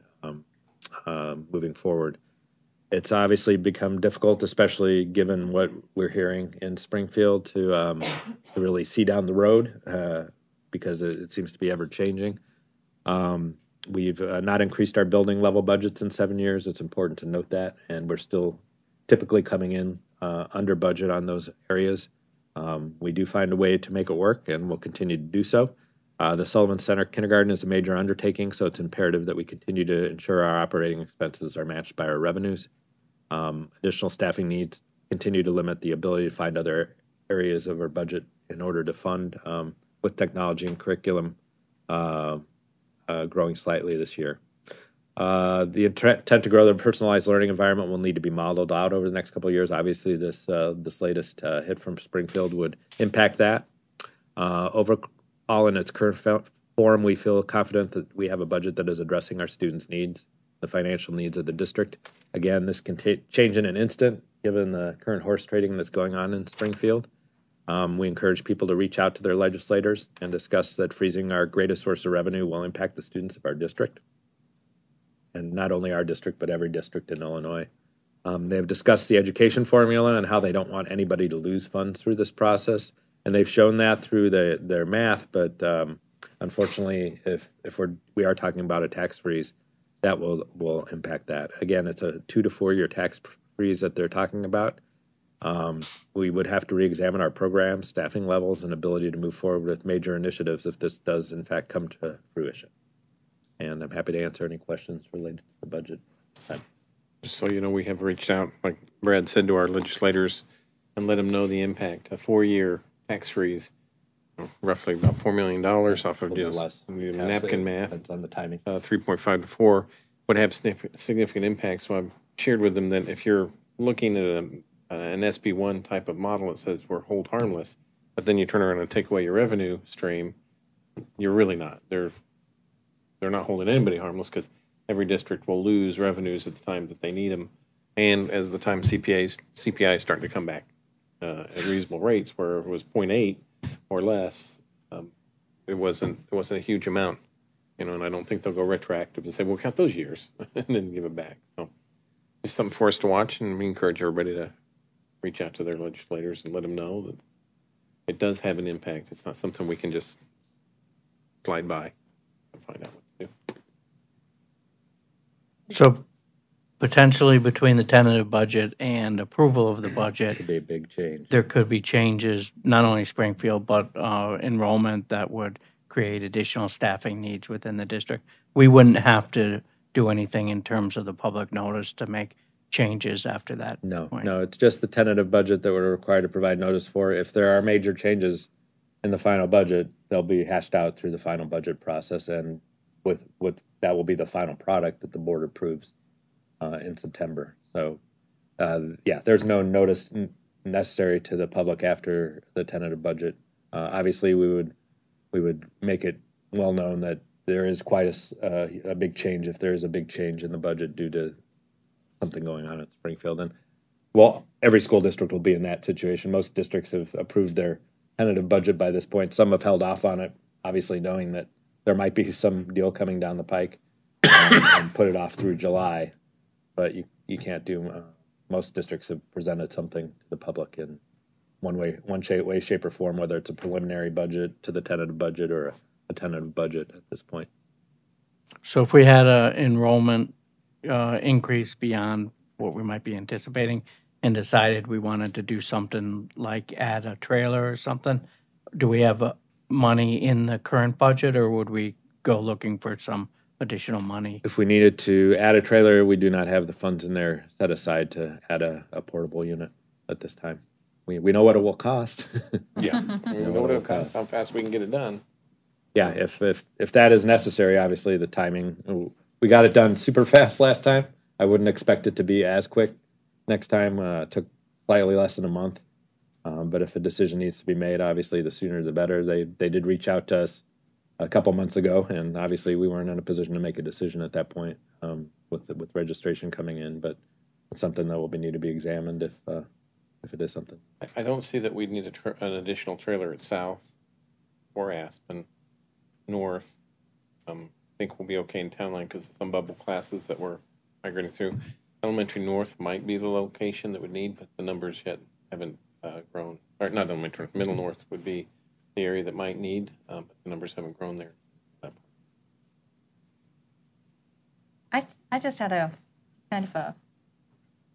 Speaker 11: moving forward. It's obviously become difficult, especially given what we're hearing in Springfield, to really see down the road because it seems to be ever changing. We've not increased our building level budgets in 7 years. It's important to note that, and we're still typically coming in under budget on those areas. We do find a way to make it work, and we'll continue to do so. The Sullivan Center Kindergarten is a major undertaking, so it's imperative that we continue to ensure our operating expenses are matched by our revenues. Additional staffing needs continue to limit the ability to find other areas of our budget in order to fund, with technology and curriculum growing slightly this year. The intent to grow the personalized learning environment will need to be modeled out over the next couple of years. Obviously, this latest hit from Springfield would impact that. Overall, in its current form, we feel confident that we have a budget that is addressing our students' needs, the financial needs of the district. Again, this can change in an instant, given the current horse trading that's going on in Springfield. We encourage people to reach out to their legislators and discuss that freezing our greatest source of revenue will impact the students of our district. And not only our district, but every district in Illinois. They have discussed the education formula and how they don't want anybody to lose funds through this process. And they've shown that through their math, but unfortunately, if we are talking about a tax freeze, that will impact that. Again, it's a 2 to 4 year tax freeze that they're talking about. We would have to re-examine our programs, staffing levels, and ability to move forward with major initiatives if this does, in fact, come to fruition. And I'm happy to answer any questions related to the budget.
Speaker 1: Just so you know, we have reached out, like Brad said, to our legislators and let them know the impact. A 4-year tax freeze, roughly about $4 million off of just napkin math.
Speaker 11: That's on the timing.
Speaker 1: 3.5 to 4 would have significant impact. So I've shared with them that if you're looking at an SB1 type of model that says we're hold harmless, but then you turn around and take away your revenue stream, you're really not. They're not holding anybody harmless because every district will lose revenues at the time that they need them, and as the time CPI is starting to come back at reasonable rates, where it was 0.8 or less, it wasn't a huge amount, and I don't think they'll go retroactive to say we'll count those years and then give it back. So it's something for us to watch, and we encourage everybody to reach out to their legislators and let them know that it does have an impact. It's not something we can just slide by and find out what to do.
Speaker 10: So potentially between the tentative budget and approval of the budget,
Speaker 11: Could be a big change.
Speaker 10: there could be changes, not only Springfield, but enrollment that would create additional staffing needs within the district. We wouldn't have to do anything in terms of the public notice to make changes after that point.
Speaker 11: No, it's just the tentative budget that we're required to provide notice for. If there are major changes in the final budget, they'll be hashed out through the final budget process, and with that will be the final product that the board approves in September. So, there's no notice necessary to the public after the tentative budget. Obviously, we would make it well known that there is quite a big change if there is a big change in the budget due to something going on at Springfield. And well, every school district will be in that situation. Most districts have approved their tentative budget by this point. Some have held off on it, obviously knowing that there might be some deal coming down the pike and put it off through July. But you can't do, most districts have presented something to the public in one shape, or form, whether it's a preliminary budget to the tentative budget or a tentative budget at this point.
Speaker 10: So if we had an enrollment increase beyond what we might be anticipating and decided we wanted to do something like add a trailer or something, do we have money in the current budget, or would we go looking for some additional money?
Speaker 11: If we needed to add a trailer, we do not have the funds in there set aside to add a portable unit at this time. We know what it will cost.
Speaker 1: Yeah, we know what it will cost, how fast we can get it done.
Speaker 11: Yeah, if that is necessary, obviously the timing, we got it done super fast last time. I wouldn't expect it to be as quick next time. Took slightly less than a month. But if a decision needs to be made, obviously the sooner the better. They did reach out to us a couple months ago, and obviously we weren't in a position to make a decision at that point with registration coming in. But it's something that will need to be examined if it is something.
Speaker 1: I don't see that we'd need an additional trailer at South or Aspen North. I think we'll be okay in Town Line because of some bubble classes that we're migrating through. Elementary North might be the location that would need, but the numbers yet haven't grown. Or not elementary, Middle North would be the area that might need, but the numbers haven't grown there.
Speaker 4: I just had a kind of a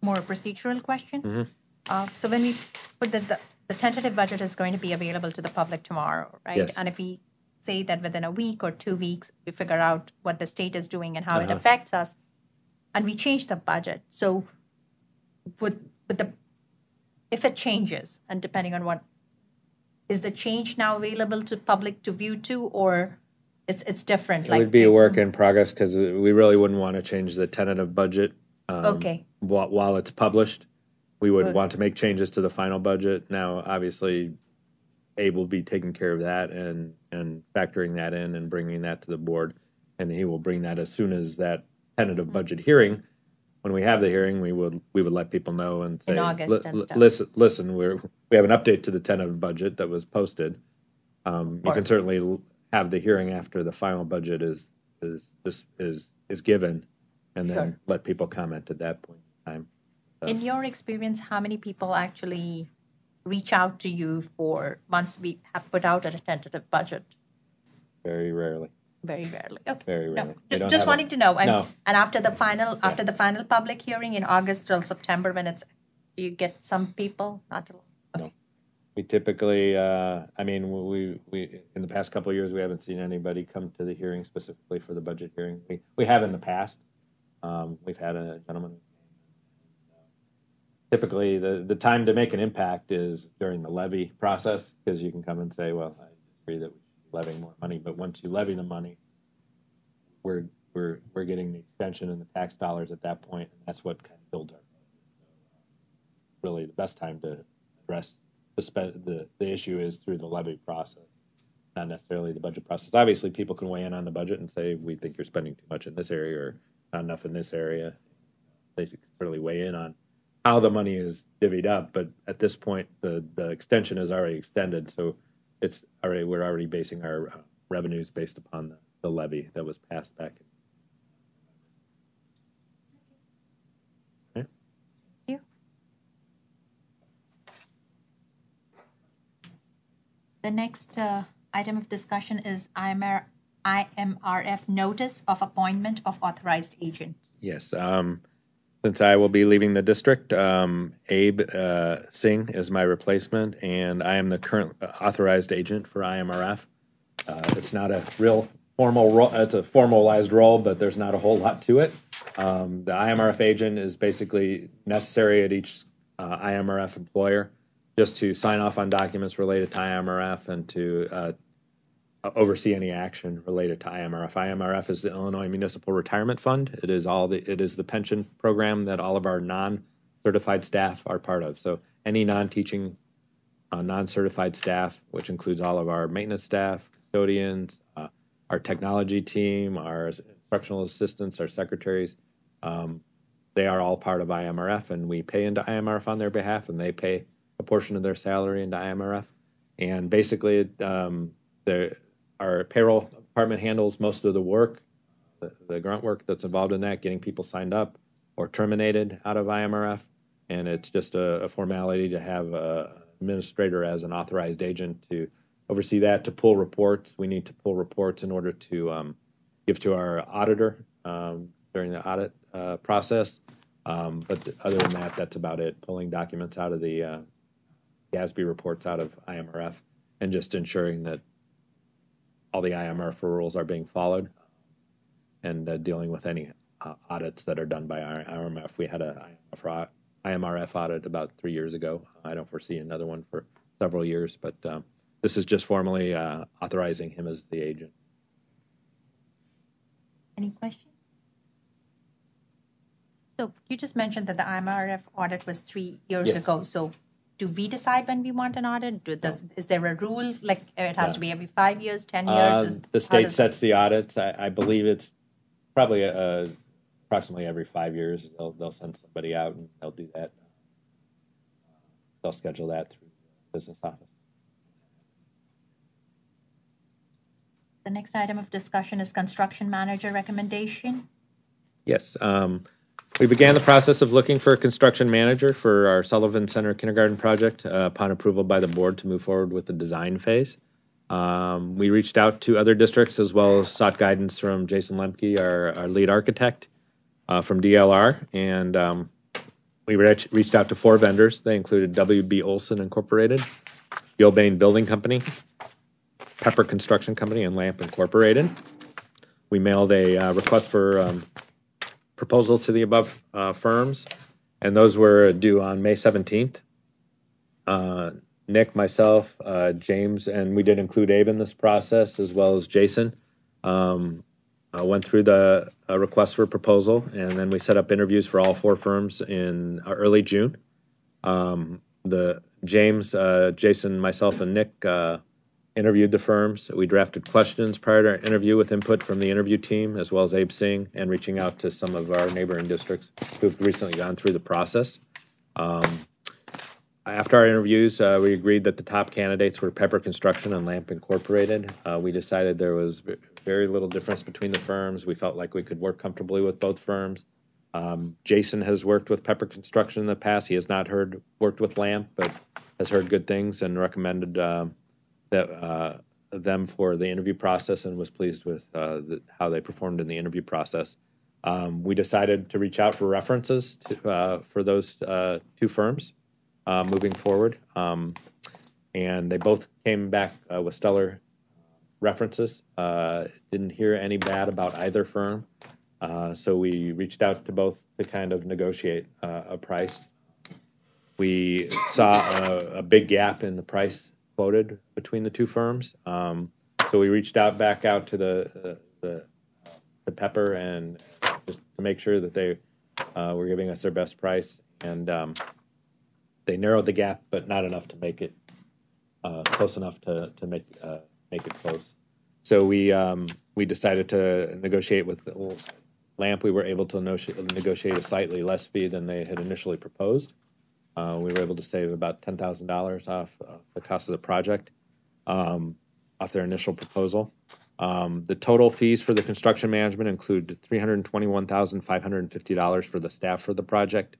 Speaker 4: more procedural question.
Speaker 11: Mm-hmm.
Speaker 4: So when we put the tentative budget is going to be available to the public tomorrow, right?
Speaker 11: Yes.
Speaker 4: And if we say that within a week or 2 weeks, we figure out what the state is doing and how it
Speaker 11: Uh-huh.
Speaker 4: affects us, and we change the budget. So if it changes, and depending on what, is the change now available to public to view too, or it's different?
Speaker 11: It would be a work in progress because we really wouldn't want to change the tentative budget.
Speaker 4: Okay.
Speaker 11: While it's published, we would
Speaker 4: Good.
Speaker 11: want to make changes to the final budget. Now, obviously, Abe will be taking care of that and factoring that in and bringing that to the board, and he will bring that as soon as that tentative budget hearing. When we have the hearing, we would let people know and say,
Speaker 4: In August and stuff.
Speaker 11: listen, we have an update to the tentative budget that was posted. You can certainly have the hearing after the final budget is given, and then
Speaker 4: Sure.
Speaker 11: let people comment at that point in time.
Speaker 4: In your experience, how many people actually reach out to you for once we have put out a tentative budget?
Speaker 11: Very rarely.
Speaker 4: Very rarely. Okay.
Speaker 11: Very
Speaker 4: No,
Speaker 11: rarely. We don't
Speaker 4: just
Speaker 11: have
Speaker 4: wanting to know.
Speaker 11: No.
Speaker 4: And after the final public hearing in August till September, when do you get some people? Not a lot.
Speaker 11: No. We typically, we in the past couple of years, we haven't seen anybody come to the hearing specifically for the budget hearing. We have in the past. We've had a gentleman. Typically, the time to make an impact is during the levy process, because you can come and say, well, I disagree that we should be levying more money. But once you levy the money, we're getting the extension in the tax dollars at that point, and that's what kind of builds our budget. So, really, the best time to address the issue is through the levy process, not necessarily the budget process. Obviously, people can weigh in on the budget and say, we think you're spending too much in this area or not enough in this area. They can certainly weigh in on how the money is divvied up, but at this point, the extension is already extended, so we're already basing our revenues based upon the levy that was passed back. Okay.
Speaker 4: Thank you. The next item of discussion is IMRF notice of appointment of authorized agent.
Speaker 11: Yes. Since I will be leaving the district, Abe Singh is my replacement, and I am the current authorized agent for IMRF. It's not a real formal role. It's a formalized role, but there's not a whole lot to it. The IMRF agent is basically necessary at each IMRF employer just to sign off on documents related to IMRF and to oversee any action related to IMRF. IMRF is the Illinois Municipal Retirement Fund. It is the pension program that all of our non-certified staff are part of. So any non-teaching, non-certified staff, which includes all of our maintenance staff, custodians, our technology team, our instructional assistants, our secretaries, they are all part of IMRF, and we pay into IMRF on their behalf, and they pay a portion of their salary into IMRF. And basically, our payroll department handles most of the work, the grunt work that's involved in that, getting people signed up or terminated out of IMRF. And it's just a formality to have an administrator as an authorized agent to oversee that, to pull reports. We need to pull reports in order to give to our auditor during the audit process. But other than that, that's about it. Pulling documents out of the GASB reports out of IMRF and just ensuring that all the IMRF rules are being followed, and dealing with any audits that are done by IMRF. We had a IMRF audit about 3 years ago. I don't foresee another one for several years, but this is just formally authorizing him as the agent.
Speaker 4: Any questions?
Speaker 3: So you just mentioned that the IMRF audit was 3 years
Speaker 11: Yes.
Speaker 3: ago. So do we decide when we want an audit? Is there a rule, like it has to be every 5 years, 10 years?
Speaker 11: The state sets the audits. I believe it's probably approximately every 5 years. They'll send somebody out and they'll do that. They'll schedule that through the business office.
Speaker 3: The next item of discussion is construction manager recommendation.
Speaker 11: Yes. We began the process of looking for a construction manager for our Sullivan Center kindergarten project upon approval by the board to move forward with the design phase. We reached out to other districts as well as sought guidance from Jason Lemke, our lead architect from DLR. And we reached out to 4 vendors. They included W.B. Olson Incorporated, Gilbane Building Company, Pepper Construction Company, and Lamp Incorporated. We mailed a request for proposal to the above firms, and those were due on May 17th. Nick, myself, James, and we did include Abe in this process, as well as Jason, went through the request for proposal, and then we set up interviews for all 4 firms in early June. James, Jason, myself, and Nick interviewed the firms. We drafted questions prior to our interview with input from the interview team, as well as Abe Singh, and reaching out to some of our neighboring districts who've recently gone through the process. After our interviews, we agreed that the top candidates were Pepper Construction and Lamp Incorporated. We decided there was very little difference between the firms. We felt like we could work comfortably with both firms. Jason has worked with Pepper Construction in the past. He has not worked with Lamp, but has heard good things and recommended them for the interview process and was pleased with how they performed in the interview process. We decided to reach out for references for those 2 firms moving forward. And they both came back with stellar references. Didn't hear any bad about either firm. So we reached out to both to kind of negotiate a price. We saw a big gap in the price quoted between the 2 firms. So we reached back out to the Pepper and just to make sure that they were giving us their best price. And they narrowed the gap, but not enough to make it close enough to make it close. So we decided to negotiate with Lamp. We were able to negotiate a slightly less fee than they had initially proposed. We were able to save about $10,000 off the cost of the project, off their initial proposal. The total fees for the construction management include $321,550 for the staff for the project.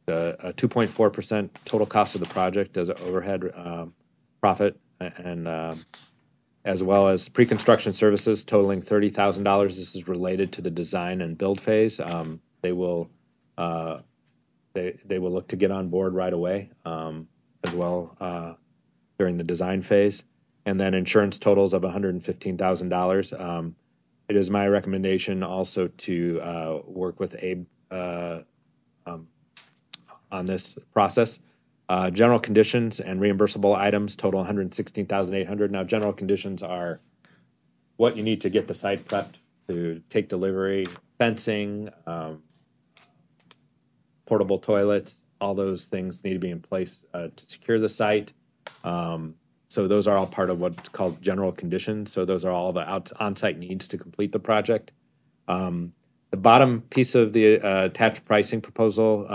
Speaker 11: The 2.4% total cost of the project as an overhead profit, and as well as pre-construction services totaling $30,000. This is related to the design and build phase. They will look to get on board right away, as well during the design phase. And then insurance totals of $115,000. It is my recommendation also to work with Abe on this process. General conditions and reimbursable items total $116,800. Now, general conditions are what you need to get the site prepped to take delivery, fencing, portable toilets, all those things need to be in place to secure the site. So those are all part of what's called general conditions. So those are all the on-site needs to complete the project. The bottom piece of the attached pricing proposal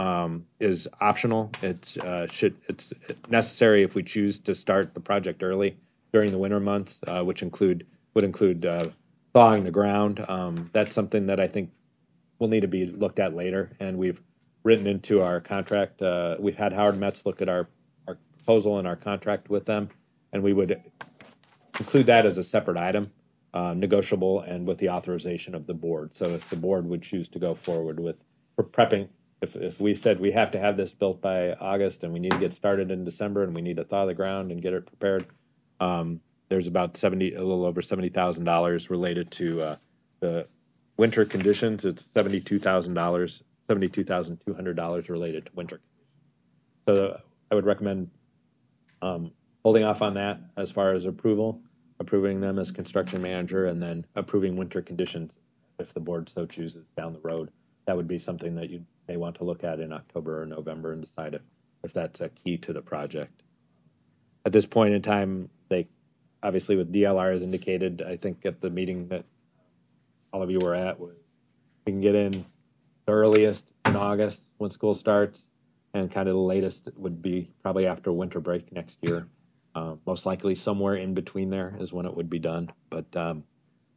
Speaker 11: is optional. It's necessary if we choose to start the project early during the winter months, which would include thawing the ground. That's something that I think will need to be looked at later, and we've written into our contract. We've had Howard Metz look at our proposal and our contract with them, and we would include that as a separate item, negotiable and with the authorization of the board. So if the board would choose to go forward with prepping, if we said we have to have this built by August and we need to get started in December and we need to thaw the ground and get it prepared, there's about a little over $70,000 related to the winter conditions. It's $72,200 related to winter conditions. So I would recommend holding off on that as far as approving them as construction manager, and then approving winter conditions if the board so chooses down the road. that would be something that you may want to look at in October or November and decide if that's a key to the project. At this point in time, they obviously with DLR as indicated, I think at the meeting that all of you were at, we can get in the earliest in August when school starts, and kind of the latest would be probably after winter break next year. Most likely somewhere in between there is when it would be done, but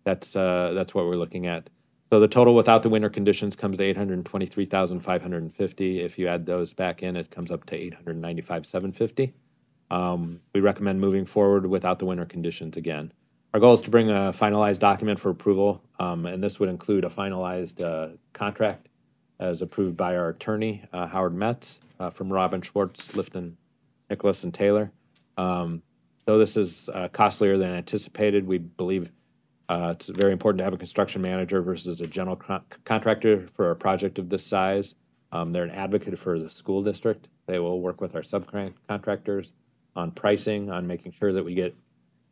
Speaker 11: that's what we're looking at. So the total without the winter conditions comes to $823,550. If you add those back in, it comes up to $895,750. We recommend moving forward without the winter conditions again. Our goal is to bring a finalized document for approval, and this would include a finalized contract as approved by our attorney, Howard Metz, from Robin Schwartz, Lifton, Nicholas, and Taylor. Though this is costlier than anticipated, we believe it's very important to have a construction manager versus a general contractor for a project of this size. They're an advocate for the school district. They will work with our subcontractors on pricing, on making sure that we get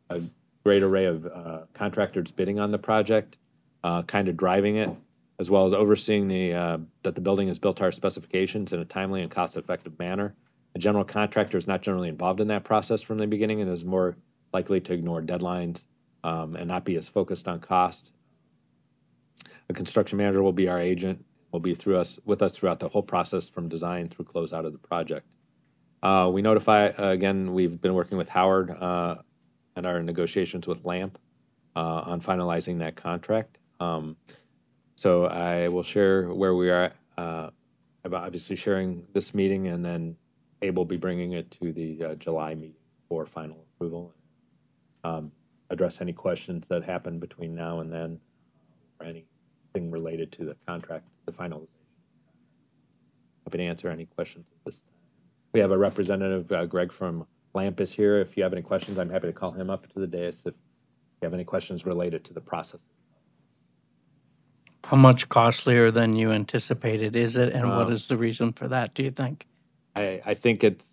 Speaker 11: a great array of contractors bidding on the project, kind of driving it, as well as overseeing that the building is built to our specifications in a timely and cost-effective manner. The general contractor is not generally involved in that process from the beginning and is more likely to ignore deadlines and not be as focused on cost. A construction manager will be our agent, will be with us throughout the whole process from design through closeout of the project. We notify, again, we've been working with Howard and our negotiations with LAMP on finalizing that contract. So I will share where we are at, obviously sharing this meeting, and then Abe will be bringing it to the July meeting for final approval. Address any questions that happen between now and then, or anything related to the contract, the finalization. Happy to answer any questions at this time. We have a representative, Greg from LAMP is here. If you have any questions, I'm happy to call him up to the dais if you have any questions related to the process.
Speaker 10: How much costlier than you anticipated is it, and what is the reason for that, do you think?
Speaker 11: I think it's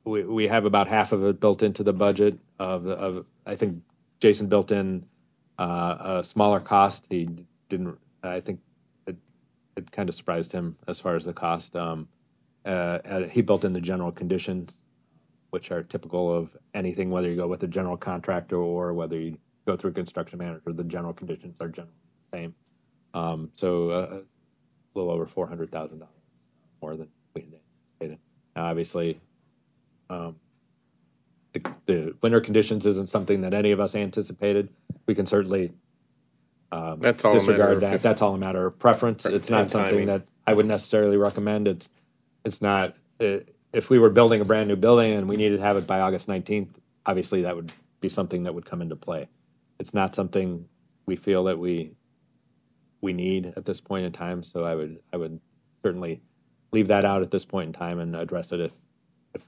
Speaker 11: we have about half of it built into the budget of I think Jason built in a smaller cost. He didn't. I think it kind of surprised him as far as the cost. He built in the general conditions, which are typical of anything, whether you go with a general contractor or whether you go through a construction manager. The general conditions are generally the same. So a little over $400,000 more than we had anticipated. Now, obviously, the winter conditions isn't something that any of us anticipated. We can certainly
Speaker 1: That's all
Speaker 11: disregard that. That's all a matter of preference. It's not something
Speaker 1: timing.
Speaker 11: that I would necessarily recommend. It's not. If we were building a brand new building and we needed to have it by August 19th, obviously that would be something that would come into play. It's not something we feel that we need at this point in time. So I would certainly leave that out at this point in time and address it if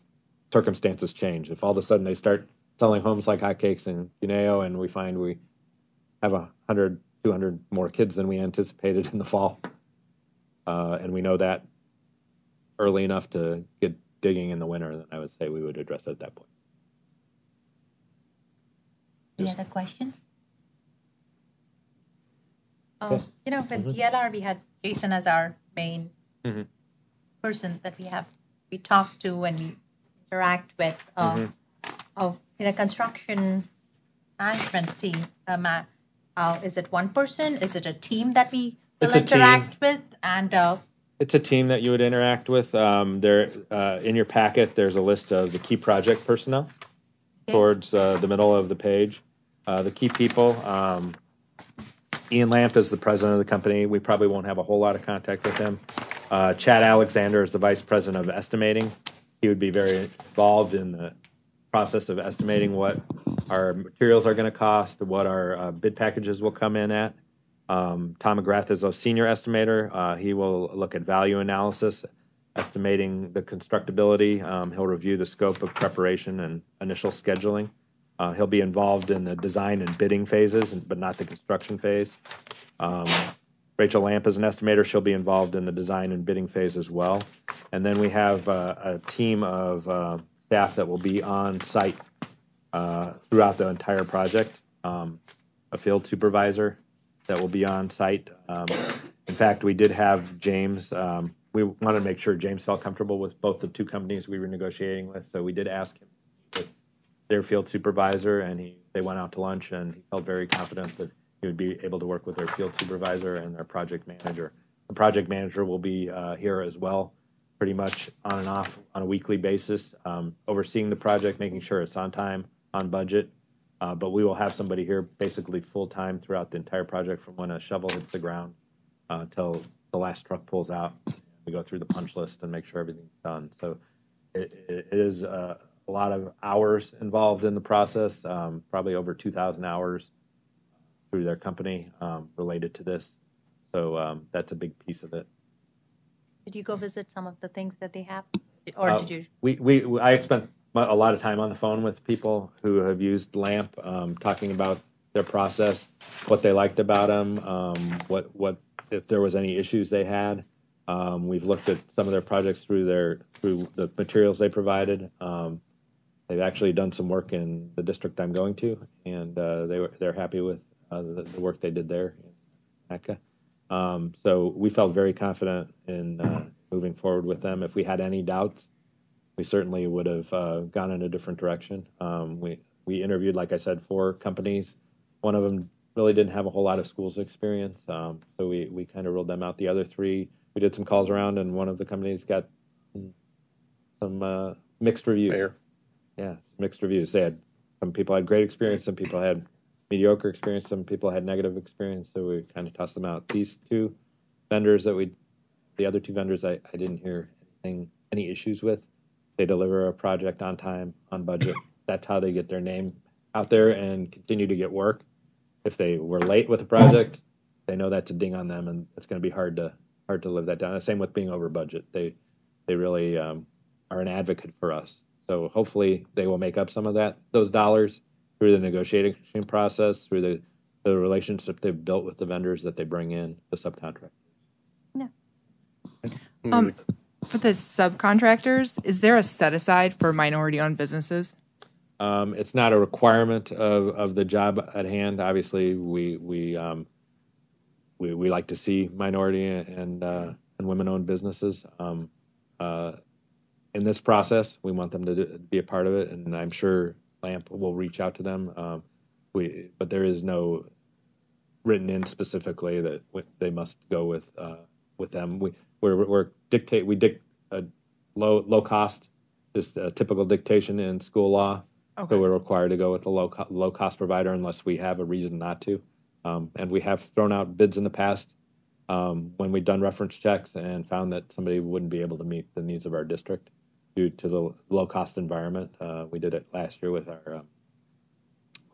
Speaker 11: circumstances change. If all of a sudden they start selling homes like hotcakes in Cuneo and we find we have 100, 200 more kids than we anticipated in the fall, and we know that early enough to get digging in the winter, then I would say we would address it at that point.
Speaker 3: Any other questions?
Speaker 11: Okay.
Speaker 3: With DLR, we had Jason as our main
Speaker 1: Mhm.
Speaker 3: person that we talk to and we interact with. In a construction management team, is it one person? Is it a team that we will
Speaker 11: It's a team.
Speaker 3: interact with? And
Speaker 11: It's a team that you would interact with. There, in your packet, there's a list of the key project personnel towards the middle of the page. The key people, Ian Lamp is the president of the company. We probably won't have a whole lot of contact with him. Chad Alexander is the vice president of estimating. He would be very involved in the process of estimating what our materials are going to cost, what our bid packages will come in at. Tom McGrath is a senior estimator. He will look at value analysis, estimating the constructability. He'll review the scope of preparation and initial scheduling. He'll be involved in the design and bidding phases, but not the construction phase. Rachel Lamp is an estimator. She'll be involved in the design and bidding phase as well. And then we have a team of staff that will be on site throughout the entire project. A field supervisor that will be on site. In fact, we did have James. We wanted to make sure James felt comfortable with both the two companies we were negotiating with, so we did ask him with their field supervisor, and they went out to lunch, and he felt very confident that he would be able to work with their field supervisor and their project manager. The project manager will be here as well, pretty much on and off on a weekly basis, overseeing the project, making sure it's on time, on budget. But we will have somebody here basically full-time throughout the entire project from when a shovel hits the ground till the last truck pulls out. We go through the punch list and make sure everything's done. So it is a lot of hours involved in the process, probably over 2,000 hours through their company related to this. So that's a big piece of it.
Speaker 4: Did you go visit some of the things that they have? Or did you?
Speaker 11: I spent a lot of time on the phone with people who have used LAMP, talking about their process, what they liked about them, what if there was any issues they had. We've looked at some of their projects through the materials they provided. They've actually done some work in the district I'm going to, and they're happy with the work they did there in Mecca. So we felt very confident in moving forward with them. If we had any doubts, we certainly would have gone in a different direction. We interviewed, like I said, 4 companies. One of them really didn't have a whole lot of schools experience, so we kind of ruled them out. The other 3, we did some calls around, and one of the companies got some mixed reviews.
Speaker 1: Fair.
Speaker 11: Yeah, mixed reviews. Some people had great experience, some people had mediocre experience, some people had negative experience, so we kind of tossed them out. These 2 vendors the other 2 vendors, I didn't hear any issues with. They deliver a project on time, on budget. That's how they get their name out there and continue to get work. If they were late with a project, they know that's a ding on them, and it's going to be hard to live that down. The same with being over budget. They really are an advocate for us. So hopefully they will make up some of those dollars through the negotiation process, through the relationship they've built with the vendors that they bring in, the subcontractors.
Speaker 2: No. For the subcontractors, is there a set aside for minority-owned businesses?
Speaker 11: It's not a requirement of the job at hand. Obviously, we like to see minority and women-owned businesses. In this process, we want them to be a part of it, and I'm sure LAMP will reach out to them. But there is no written in specifically that they must go with them. We dictate low cost, just a typical dictation in school law. Okay. So we're required to go with a low cost provider unless we have a reason not to. And we have thrown out bids in the past when we've done reference checks and found that somebody wouldn't be able to meet the needs of our district due to the low cost environment. We did it last year with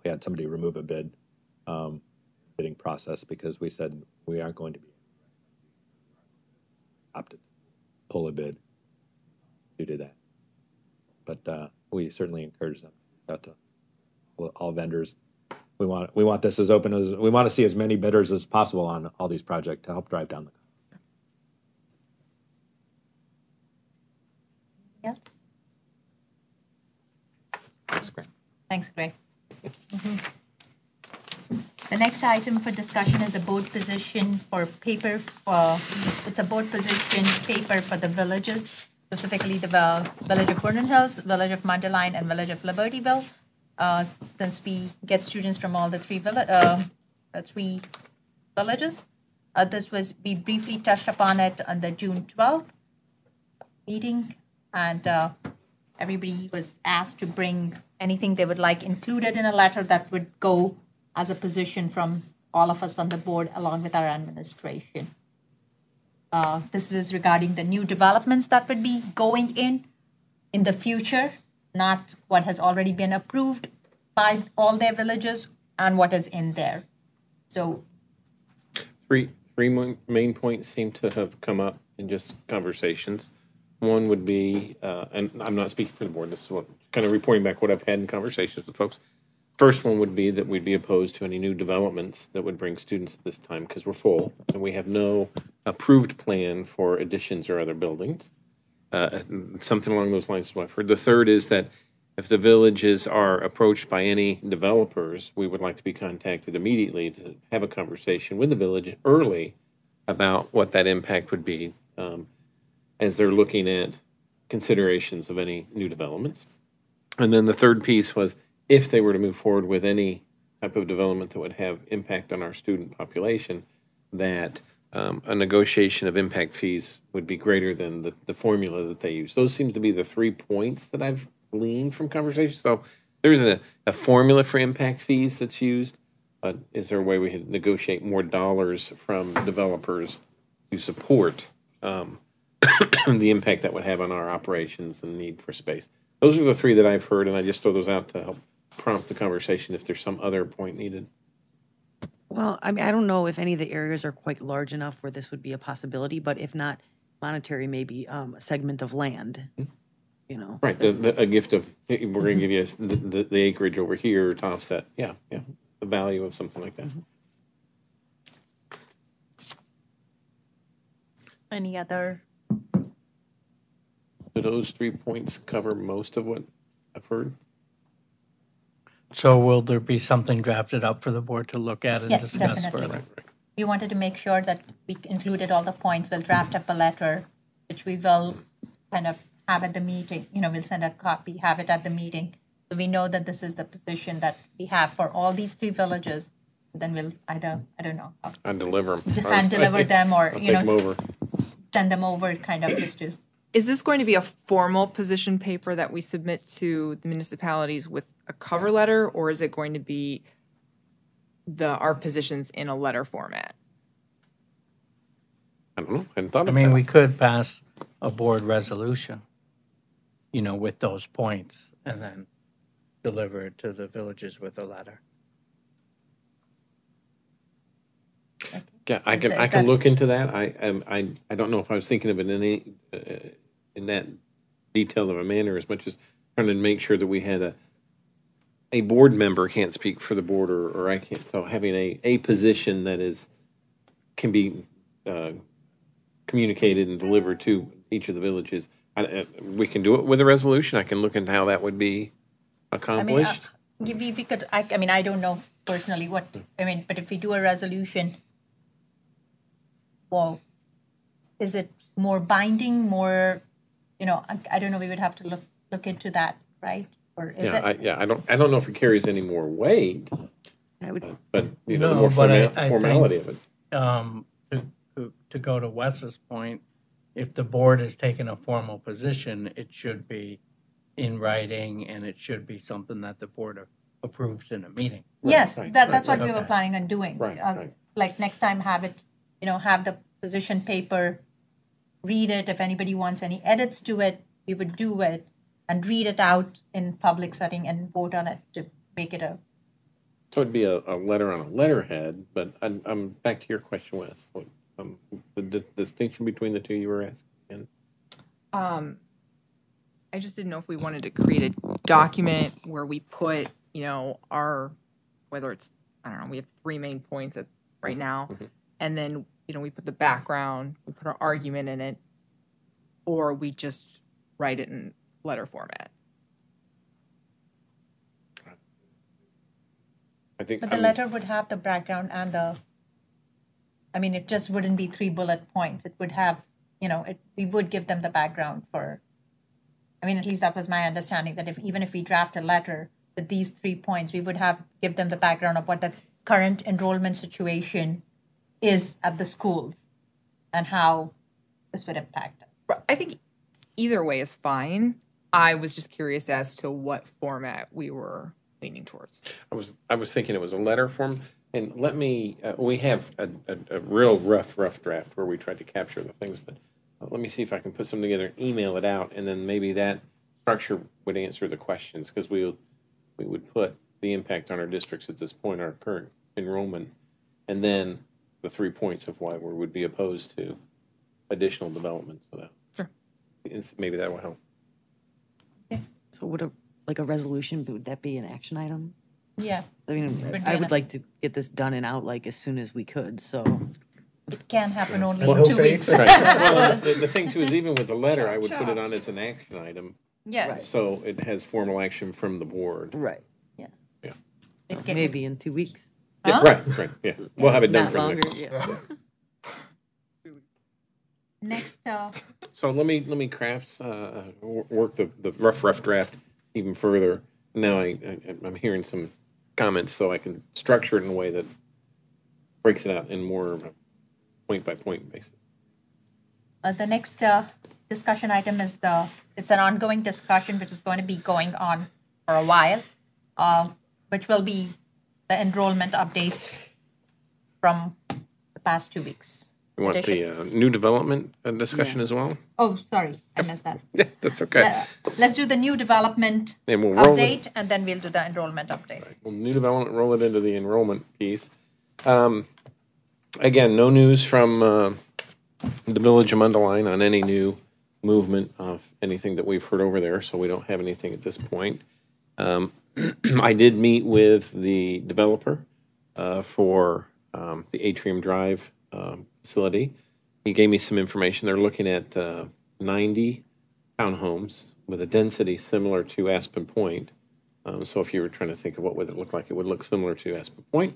Speaker 11: we had somebody remove a bid bidding process because we said we aren't going to be opted to pull a bid due to that. But we certainly encourage them to all vendors. We want this as open as we want to see as many bidders as possible on all these projects to help drive down the cost.
Speaker 4: Yes.
Speaker 1: Thanks, Greg.
Speaker 4: Thanks, Greg. The next item for discussion is the board position for paper. It's a board position paper for the villages, specifically the village of Vernon Hills, village of Mundelein, and village of Libertyville. Since we get students from all the three villages, we briefly touched upon it on the June 12th meeting, and everybody was asked to bring anything they would like included in a letter that would go as a position from all of us on the board along with our administration. This was regarding the new developments that would be going in the future, not what has already been approved by all their villages and what is in there. So
Speaker 1: Three main points seem to have come up in just conversations. One would be, and I'm not speaking for the board, this is what kind of reporting back what I've had in conversations with folks. First one would be that we'd be opposed to any new developments that would bring students at this time because we're full and we have no approved plan for additions or other buildings. Something along those lines is what I've heard. The third is that if the villages are approached by any developers, we would like to be contacted immediately to have a conversation with the village early about what that impact would be as they're looking at considerations of any new developments. And then the third piece was if they were to move forward with any type of development that would have impact on our student population, that a negotiation of impact fees would be greater than the formula that they use. Those seems to be the 3 points that I've gleaned from conversations. So there's a formula for impact fees that's used, but is there a way we can negotiate more dollars from developers to support the impact that would have on our operations and need for space? Those are the 3 that I've heard, and I just throw those out to help prompt the conversation if there's some other point needed.
Speaker 12: Well, I mean, I don't know if any of the areas are quite large enough where this would be a possibility, but if not monetary, maybe a segment of land, you know.
Speaker 1: Right, a gift of, we're going to give you the acreage over here to offset, the value of something like that.
Speaker 3: Any other?
Speaker 1: Do those 3 points cover most of what I've heard?
Speaker 10: So will there be something drafted up for the board to look at and
Speaker 3: Yes,
Speaker 10: discuss
Speaker 3: definitely.
Speaker 10: further?
Speaker 3: We wanted to make sure that we included all the points. We'll draft up a letter, which we will kind of have at the meeting. You know, we'll send a copy, have it at the meeting. So we know that this is the position that we have for all these 3 villages. Then we'll either, I don't know,
Speaker 1: I'd deliver them.
Speaker 3: hand deliver them or,
Speaker 1: I'll
Speaker 3: you know,
Speaker 1: take 'em over.
Speaker 3: send them over kind of just to.
Speaker 2: Is this going to be a formal position paper that we submit to the municipalities with a cover letter, or is it going to be our positions in a letter format?
Speaker 1: I don't know. I hadn't thought
Speaker 10: I
Speaker 1: of
Speaker 10: mean,
Speaker 1: that.
Speaker 10: we could pass a board resolution, you know, with those points, and then deliver it to the villages with a letter.
Speaker 1: Yeah, I can look into that. I don't know if I was thinking of it in that detail of a manner as much as trying to make sure that we had a board member can't speak for the board or I can't. So having a position that can be communicated and delivered to each of the villages. We can do it with a resolution. I can look into how that would be accomplished.
Speaker 3: We could, I mean, I don't know personally what, I mean, but if we do a resolution, well, is it more binding, more, you know, I don't know, we would have to look into that, right? Or is it?
Speaker 1: I don't know if it carries any more weight, but you know,
Speaker 10: No,
Speaker 1: the more
Speaker 10: but I
Speaker 1: formality
Speaker 10: think,
Speaker 1: of it.
Speaker 10: To go to Wes's point, if the board has taken a formal position, it should be in writing, and it should be something that the board approves in a meeting.
Speaker 3: Yes,
Speaker 1: right,
Speaker 3: that's what we
Speaker 10: okay.
Speaker 3: were planning on doing.
Speaker 1: Right.
Speaker 3: Like next time, have it, you know, have the position paper, read it. If anybody wants any edits to it, we would do it and read it out in public setting and vote on it to make it a.
Speaker 1: So it'd be a letter on a letterhead, but I'm back to your question, Wes. The distinction between the two you were asking.
Speaker 2: I just didn't know if we wanted to create a document where we put, you know, whether it's, I don't know, we have 3 main points right now, and then, you know, we put the background, we put our argument in it, or we just write it in letter format.
Speaker 3: But the letter would have the background and I mean, it just wouldn't be 3 bullet points. It would have, you know, we would give them the background I mean, at least that was my understanding, that even if we draft a letter with these 3 points, we would give them the background of what the current enrollment situation is at the schools and how this would impact us.
Speaker 2: I think either way is fine. I was just curious as to what format we were leaning towards.
Speaker 1: I was thinking it was a letter form, and let me. We have a real rough draft where we tried to capture the things, but let me see if I can put something together, email it out, and then maybe that structure would answer the questions, because we would put the impact on our districts at this point, our current enrollment, and then the 3 points of why we would be opposed to additional development. So that maybe that will help.
Speaker 12: So would a resolution, would that be an action item?
Speaker 3: Yeah.
Speaker 12: I mean, I would like to get this done and out like as soon as we could, so.
Speaker 3: It can happen only
Speaker 5: Well,
Speaker 3: in 2
Speaker 5: no faith.
Speaker 3: weeks.
Speaker 1: Right. Well, the thing too is, even with the letter, I would put it on as an action item,
Speaker 3: Yeah.
Speaker 12: Right.
Speaker 1: so it has formal action from the board.
Speaker 12: Right.
Speaker 3: It can-
Speaker 12: Maybe in 2 weeks.
Speaker 1: Yeah,
Speaker 3: Huh?
Speaker 1: right. Yeah, we'll have it done
Speaker 12: Not
Speaker 1: for
Speaker 12: longer,
Speaker 1: next.
Speaker 12: yeah.
Speaker 3: Next,
Speaker 1: So let me craft work the rough draft even further. Now I'm hearing some comments, so I can structure it in a way that breaks it out in more of a point by point basis.
Speaker 3: the next discussion item is it's an ongoing discussion which is going to be going on for a while, which will be the enrollment updates from the past 2 weeks.
Speaker 1: You want the new development discussion as well?
Speaker 3: Oh, sorry, I missed that.
Speaker 1: Yeah, that's okay.
Speaker 3: Let's do the new development
Speaker 1: And we'll roll
Speaker 3: update, and then we'll do the enrollment update.
Speaker 1: Right. Well, new development, roll it into the enrollment piece. Again, no news from the Village of Mundelein on any new movement of anything that we've heard over there, so we don't have anything at this point. I did meet with the developer for the Atrium Drive facility. He gave me some information. They're looking at 90 townhomes with a density similar to Aspen Point. So if you were trying to think of what would it look like, it would look similar to Aspen Point.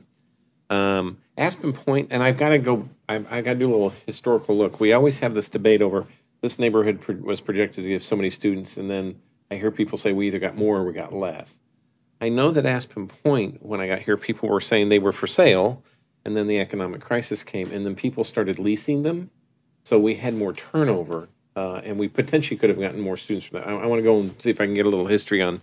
Speaker 1: Aspen Point, and I've got to do a little historical look. We always have this debate over this neighborhood was projected to give so many students, and then I hear people say we either got more or we got less. I know that Aspen Point, when I got here, people were saying they were for sale, and then the economic crisis came, and then people started leasing them. So we had more turnover, and we potentially could have gotten more students from that. I want to go and see if I can get a little history on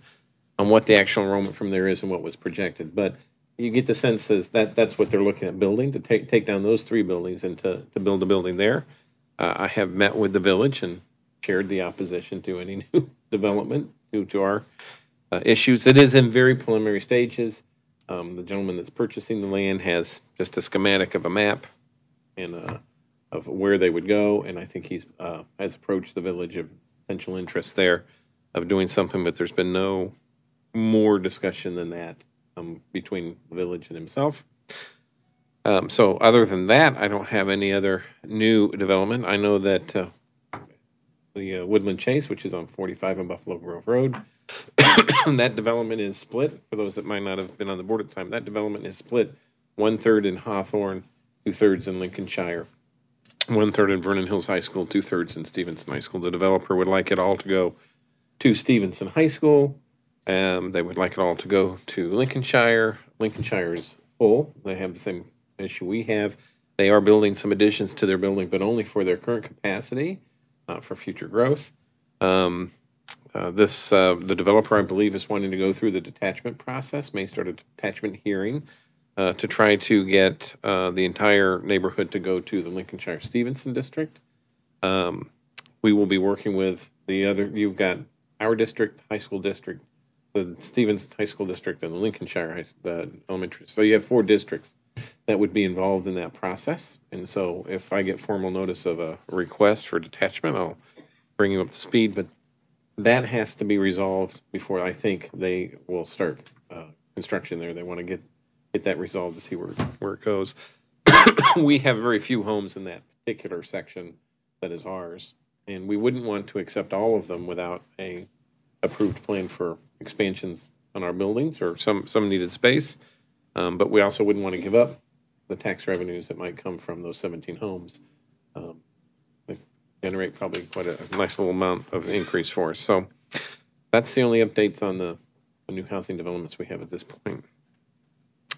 Speaker 1: what the actual enrollment from there is and what was projected. But you get the sense that that's what they're looking at building, to take down those 3 buildings and to build a building there. I have met with the village and shared the opposition to any new development due to our issues. It is in very preliminary stages. The gentleman that's purchasing the land has just a schematic of a map and of where they would go, and I think he's has approached the village of potential interest there of doing something, but there's been no more discussion than that between the village and himself. So other than that, I don't have any other new development. I know that the Woodland Chase, which is on 45 and Buffalo Grove Road, that development is split. For those that might not have been on the board at the time, that development is split 1/3 in Hawthorn, 2/3 in Lincolnshire, 1/3 in Vernon Hills High School, 2/3 in Stevenson High School. The developer would like it all to go to Stevenson High School. They would like it all to go to Lincolnshire. Lincolnshire is full. They have the same issue we have. They are building some additions to their building, but only for their current capacity, not for future growth. The developer, I believe, is wanting to go through the detachment process, may start a detachment hearing to try to get the entire neighborhood to go to the Lincolnshire-Stevenson district. We will be working with the other, you've got our district, high school district, the Stevenson High School District, and the Lincolnshire Elementary. So you have 4 districts that would be involved in that process. And so if I get formal notice of a request for detachment, I'll bring you up to speed. But that has to be resolved before I think they will start construction there. They want to get that resolved to see where it goes. We have very few homes in that particular section that is ours, and we wouldn't want to accept all of them without a approved plan for expansions on our buildings or some needed space. But we also wouldn't want to give up the tax revenues that might come from those 17 homes. They generate probably quite a nice little amount of increase for us. So that's the only updates on the new housing developments we have at this point.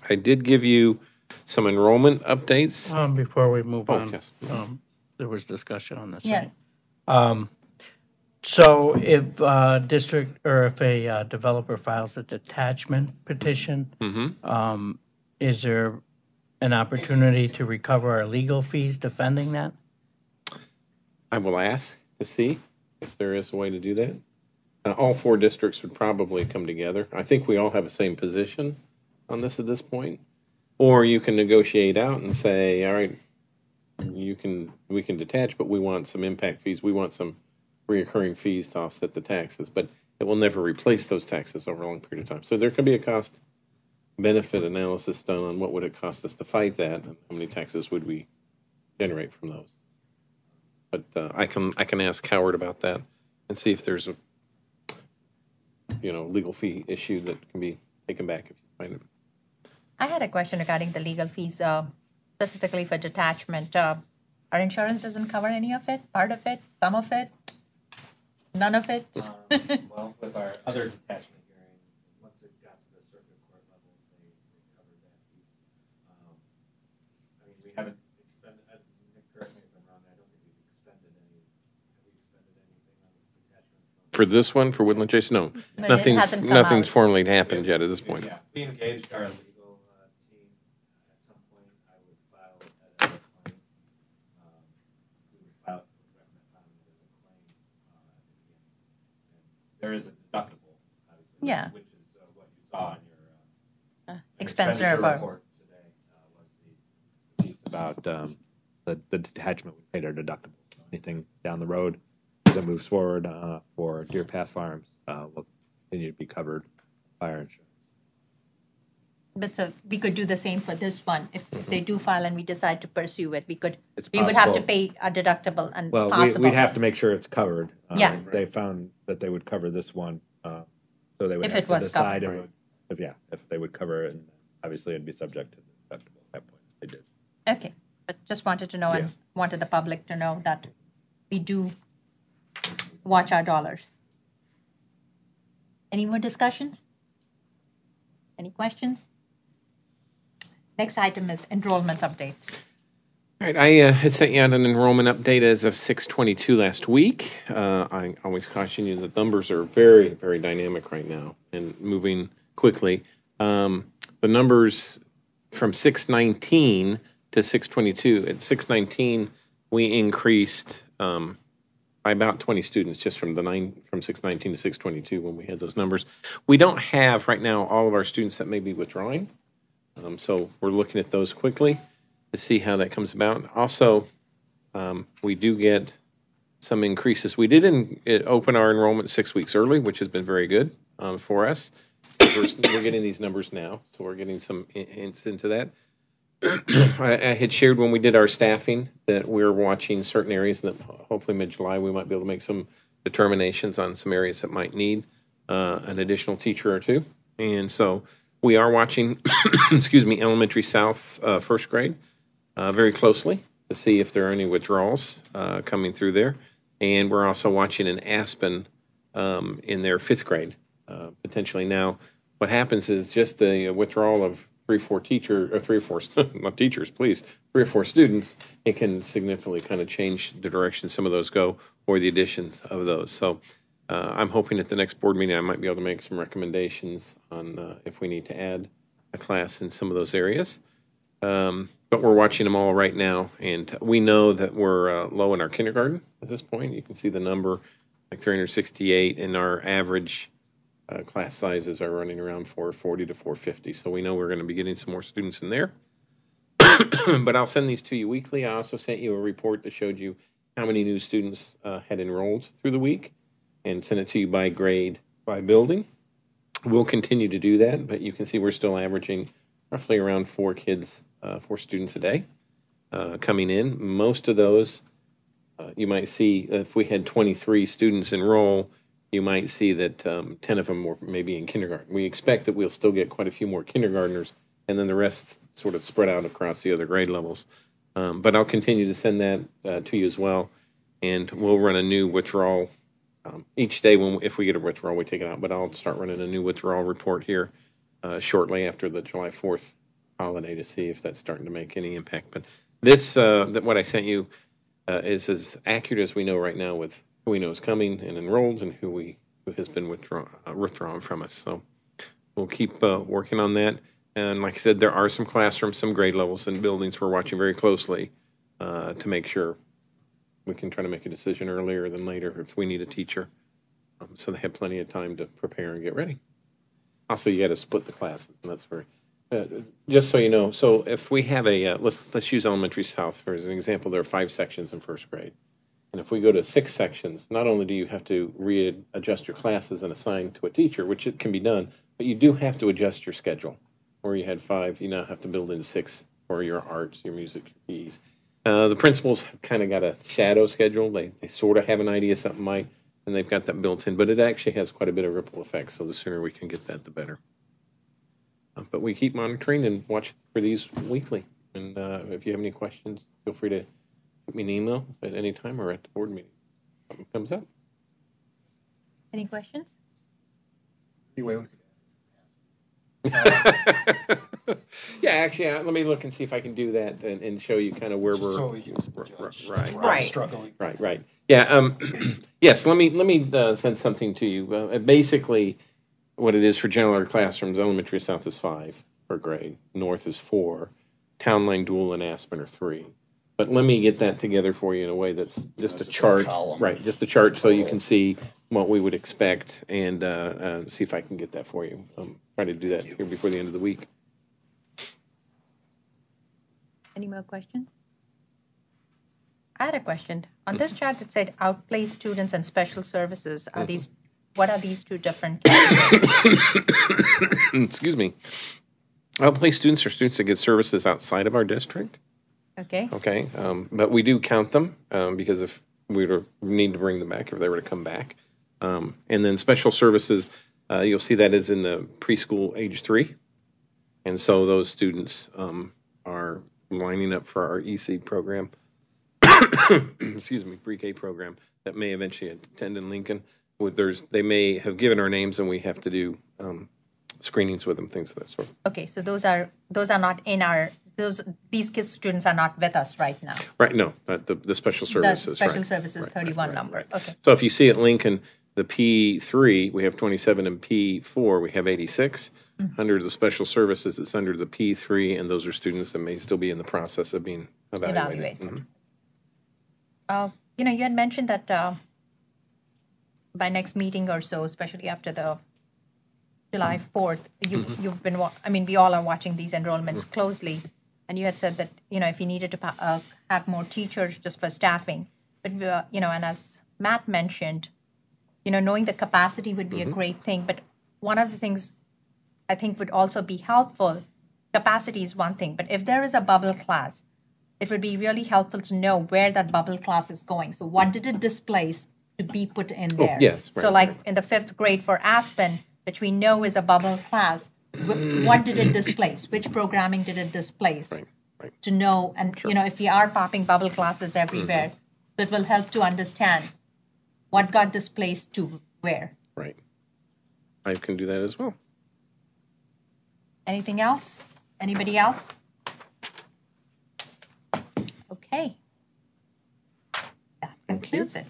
Speaker 1: I did give you some enrollment updates.
Speaker 10: Before we move on,
Speaker 1: yes.
Speaker 10: there was discussion on this.
Speaker 3: Yeah.
Speaker 10: Right? So if district or if a developer files a detachment petition, is there an opportunity to recover our legal fees defending that?
Speaker 1: I will ask to see if there is a way to do that. All 4 districts would probably come together. I think we all have the same position on this at this point. Or you can negotiate out and say, all right, we can detach, but we want some impact fees. We want some reoccurring fees to offset the taxes, but it will never replace those taxes over a long period of time. So there can be a cost benefit analysis done on what would it cost us to fight that and how many taxes would we generate from those. But I can ask Howard about that and see if there's a legal fee issue that can be taken back if you find it.
Speaker 3: I had a question regarding the legal fees, specifically for detachment.
Speaker 4: Our insurance doesn't cover any of it, part of it, some of it, none of it?
Speaker 11: Well, with our other detachment hearing, once it got to the circuit court level, they covered that piece. I mean, we haven't expended, Nick, correct me if I'm wrong, I don't think we've expended any, have we expended anything on this detachment?
Speaker 1: For this one, for Woodland Chase, no.
Speaker 4: But it hasn't come
Speaker 1: Nothing's
Speaker 4: out.
Speaker 1: formally happened yet at this point.
Speaker 11: Yeah, we engaged our legal team. At some point, I would file it as a claim. We would file it, recommend filing it as a claim. And there is a deductible, obviously,
Speaker 4: Yeah.
Speaker 11: which is what you saw in your
Speaker 4: Expense
Speaker 11: expenditure
Speaker 4: report.
Speaker 11: today, was the piece about the detachment. We paid our deductible. So anything down the road as it moves forward for Deer Path Farms will continue to be covered by our insurance.
Speaker 4: But so we could do the same for this one. If they do file and we decide to pursue it, we would have to
Speaker 11: possible.
Speaker 4: pay a deductible and
Speaker 11: Well,
Speaker 4: possible.
Speaker 11: we'd have to make sure it's covered.
Speaker 4: Yeah.
Speaker 11: They found that they would cover this one, so they would
Speaker 4: If
Speaker 11: have
Speaker 4: it
Speaker 11: to
Speaker 4: was
Speaker 11: decide
Speaker 4: covered.
Speaker 11: if they would cover it, and obviously it'd be subject to the deductible at that point. They did.
Speaker 4: Okay, but just wanted to know and
Speaker 11: Yes.
Speaker 4: wanted the public to know that we do watch our dollars. Any more discussions? Any questions? Next item is enrollment updates.
Speaker 1: All right, I had sent you out an enrollment update as of 6/22 last week. I always caution you that numbers are very, very dynamic right now and moving quickly. The numbers from 6/19 to 6/22. At 6/19, we increased by about 20 students just from 6/19 to 6/22 when we had those numbers. We don't have right now all of our students that may be withdrawing, so we're looking at those quickly to see how that comes about. Also, we do get some increases. We did open our enrollment 6 weeks early, which has been very good for us. We're getting these numbers now, so we're getting some hints into that. I had shared when we did our staffing that we're watching certain areas that hopefully mid-July we might be able to make some determinations on some areas that might need an additional teacher or two. And so we are watching, Elementary South's first grade very closely to see if there are any withdrawals coming through there. And we're also watching in Aspen in their fifth grade potentially. Now, what happens is just the withdrawal of 3 or 4 not teachers, please, 3 or 4 students, it can significantly kind of change the direction some of those go or the additions of those. So I'm hoping at the next board meeting I might be able to make some recommendations on if we need to add a class in some of those areas. But we're watching them all right now, and we know that we're low in our kindergarten at this point. You can see the number, like 368, and our average class sizes are running around 440 to 450. So we know we're going to be getting some more students in there. But I'll send these to you weekly. I also sent you a report that showed you how many new students had enrolled through the week and sent it to you by grade, by building. We'll continue to do that, but you can see we're still averaging roughly around 4 students a day coming in. Most of those, you might see if we had 23 students enroll, you might see that 10 of them were maybe in kindergarten. We expect that we'll still get quite a few more kindergartners, and then the rest sort of spread out across the other grade levels. But I'll continue to send that to you as well, and we'll run a new withdrawal each day. If we get a withdrawal, we take it out, but I'll start running a new withdrawal report here shortly after the July 4th holiday to see if that's starting to make any impact. But this, what I sent you is as accurate as we know right now with who we know is coming and enrolled and who has been withdrawn from us. So we'll keep working on that. And like I said, there are some classrooms, some grade levels and buildings we're watching very closely to make sure we can try to make a decision earlier than later if we need a teacher. So they have plenty of time to prepare and get ready. Also, you got to split the classes, and that's very just so you know. So if we have let's use Elementary South for as an example. There are 5 sections in first grade. And if we go to 6 sections, not only do you have to readjust your classes and assign to a teacher, which it can be done, but you do have to adjust your schedule. Where you had 5, you now have to build in 6 for your arts, your music, your PEs. The principals have kind of got a shadow schedule. They sort of have an idea something might, and they've got that built in, but it actually has quite a bit of ripple effect, so the sooner we can get that, the better. But we keep monitoring and watch for these weekly. And if you have any questions, feel free to Shoot me an email at any time or at the board meeting. Something comes up.
Speaker 3: Any questions?
Speaker 13: Anyway, we
Speaker 1: Yeah, actually, let me look and see if I can do that and show you kind of where
Speaker 13: just
Speaker 1: we're.
Speaker 13: so we can judge. That's
Speaker 1: Right.
Speaker 13: where I'm
Speaker 2: Right.
Speaker 13: struggling.
Speaker 1: Right. Yeah. Yes. Let me send something to you. Basically, what it is for general ed classrooms: elementary south is 5 per grade, north is 4, town line, dual, and Aspen are 3. But let me get that together for you in a way that's just a
Speaker 13: Just a
Speaker 1: chart,
Speaker 13: column.
Speaker 1: right? Just a chart so you can see what we would expect and see if I can get that for you. Try to do that here before the end of the week.
Speaker 3: Any more questions? I had a question. On this chart, it said outplay students and special services. Are these, what are these two different categories?
Speaker 1: Excuse me. Outplay students are students that get services outside of our district.
Speaker 3: Okay.
Speaker 1: Okay, but we do count them because if we need to bring them back, if they were to come back. And then special services, you'll see that is in the preschool age 3. And so those students are lining up for our EC program, excuse me, pre-K program that may eventually attend in Lincoln. They may have given our names and we have to do screenings with them, things of that sort.
Speaker 3: Okay, so those are not in our, these kids students are not with us right now.
Speaker 1: Right, no, but the special services.
Speaker 3: The special
Speaker 1: right.
Speaker 3: services 31 number.
Speaker 1: Right.
Speaker 3: Okay.
Speaker 1: So if you see at Lincoln, the P3, we have 27, and P4, we have 86. Under the special services, it's under the P3, and those are students that may still be in the process of being evaluated.
Speaker 3: You had mentioned that by next meeting or so, especially after the July 4th, you've been, we all are watching these enrollments closely, and you had said that, if you needed to have more teachers just for staffing, but, and as Matt mentioned, knowing the capacity would be a great thing, but one of the things I think would also be helpful, capacity is one thing, but if there is a bubble class, it would be really helpful to know where that bubble class is going. So what did it displace to be put in there?
Speaker 1: Yes. Right,
Speaker 3: so like in the 5th grade for Aspen, which we know is a bubble class, what did it displace? Which programming did it displace?
Speaker 1: Right.
Speaker 3: To know, and if we are popping bubble classes everywhere, it will help to understand what got displaced to where.
Speaker 1: Right. I can do that as well.
Speaker 3: Anything else? Anybody else? Okay. That concludes it.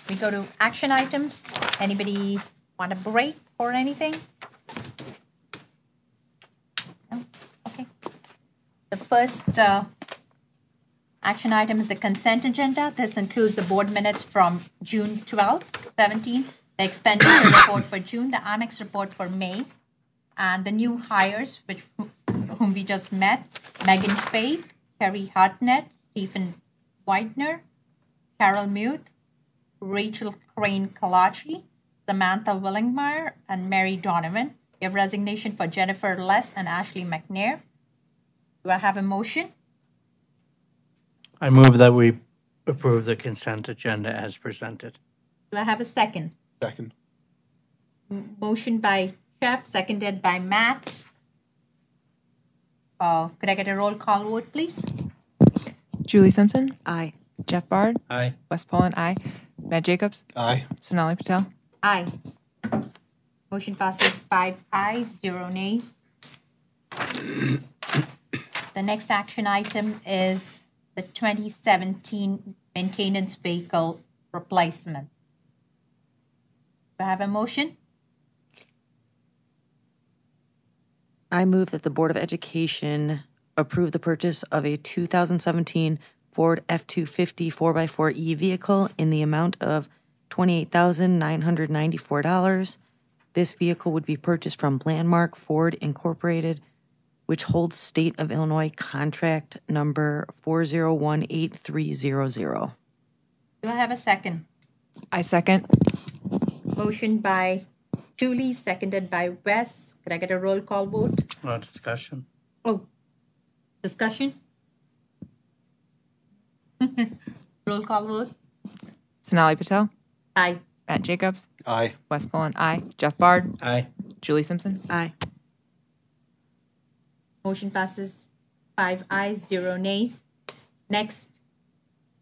Speaker 3: We go to action items. Anybody want a break or anything? No? Okay. The first action item is the consent agenda. This includes the board minutes from June 12th, 17, the expenditure report for June, the Amex report for May, and the new hires, whom we just met: Megan Faith, Kerry Hartnett, Stephen Widener, Carol Muth, Rachel Crane Kalachi, Samantha Willingmeyer, and Mary Donovan. We have resignation for Jennifer Less and Ashley McNair. Do I have a motion?
Speaker 10: I move that we approve the consent agenda as presented.
Speaker 3: Do I have a second?
Speaker 13: Second.
Speaker 3: Motion by Jeff, seconded by Matt. Could I get a roll call vote, please?
Speaker 2: Julie Simpson,
Speaker 12: Aye.
Speaker 2: Jeff Bard,
Speaker 10: Aye.
Speaker 2: Wes Poland, aye. Matt Jacobs,
Speaker 13: Aye.
Speaker 2: Sonali Patel.
Speaker 3: Aye. Motion passes 5 ayes, 0 nays. The next action item is the 2017 maintenance vehicle replacement. Do I have a motion?
Speaker 12: I move that the Board of Education approve the purchase of a 2017 Ford F-250 4x4E vehicle in the amount of $28,994. This vehicle would be purchased from Landmark Ford Incorporated, which holds State of Illinois contract number 4018300.
Speaker 3: Do I have a second?
Speaker 2: I second.
Speaker 3: Motion by Julie, seconded by Wes. Could I get a roll call vote?
Speaker 10: Discussion.
Speaker 3: Oh, discussion? Roll call vote?
Speaker 2: Sonali Patel,
Speaker 3: Aye.
Speaker 2: Matt Jacobs,
Speaker 13: Aye.
Speaker 2: Wes Poland, aye. Jeff Bard,
Speaker 10: Aye.
Speaker 2: Julie Simpson.
Speaker 12: Aye.
Speaker 3: Motion passes 5 ayes, 0 nays. Next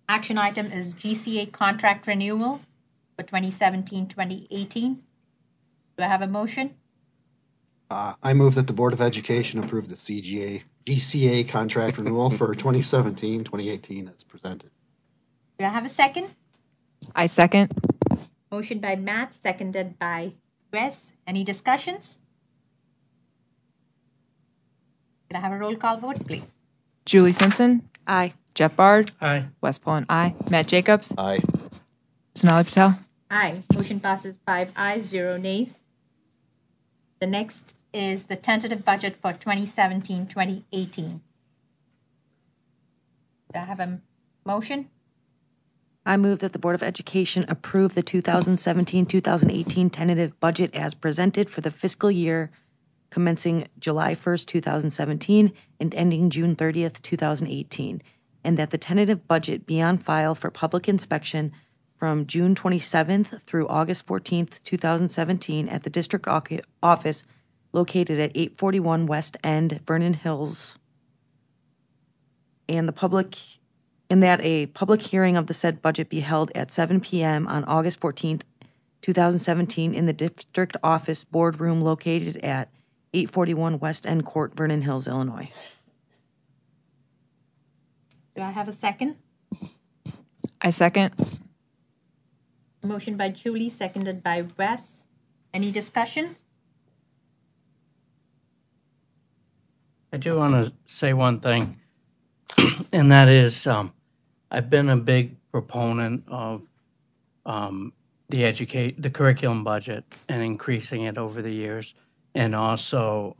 Speaker 4: Action item is GCA contract renewal for 2017-2018. Do I have a motion?
Speaker 13: I move that the Board of Education approve the GCA contract renewal for 2017-2018 as presented.
Speaker 4: Do I have a second?
Speaker 2: I second.
Speaker 4: Motion by Matt, seconded by Wes. Any discussions? Can I have a roll call vote, please?
Speaker 2: Julie Simpson.
Speaker 12: Aye.
Speaker 2: Jeff Bard.
Speaker 10: Aye.
Speaker 2: Wes Pullen, aye. Matt Jacobs.
Speaker 13: Aye.
Speaker 2: Sonali Patel.
Speaker 4: Aye. Motion passes 5 ayes, 0 nays. The next is the tentative budget for 2017-2018. Do I have a motion?
Speaker 12: I move that the Board of Education approve the 2017-2018 tentative budget as presented for the fiscal year commencing July 1st, 2017 and ending June 30th, 2018, and that the tentative budget be on file for public inspection from June 27th through August 14th, 2017 at the district office located at 841 West End, Vernon Hills, and that a public hearing of the said budget be held at 7 p.m. on August 14th, 2017 in the district office boardroom located at 841 West End Court, Vernon Hills, Illinois.
Speaker 4: Do I have a second?
Speaker 2: I second.
Speaker 4: Motion by Julie, seconded by Wes. Any discussion?
Speaker 10: I do want to say one thing, and that is I've been a big proponent of the curriculum budget and increasing it over the years, and also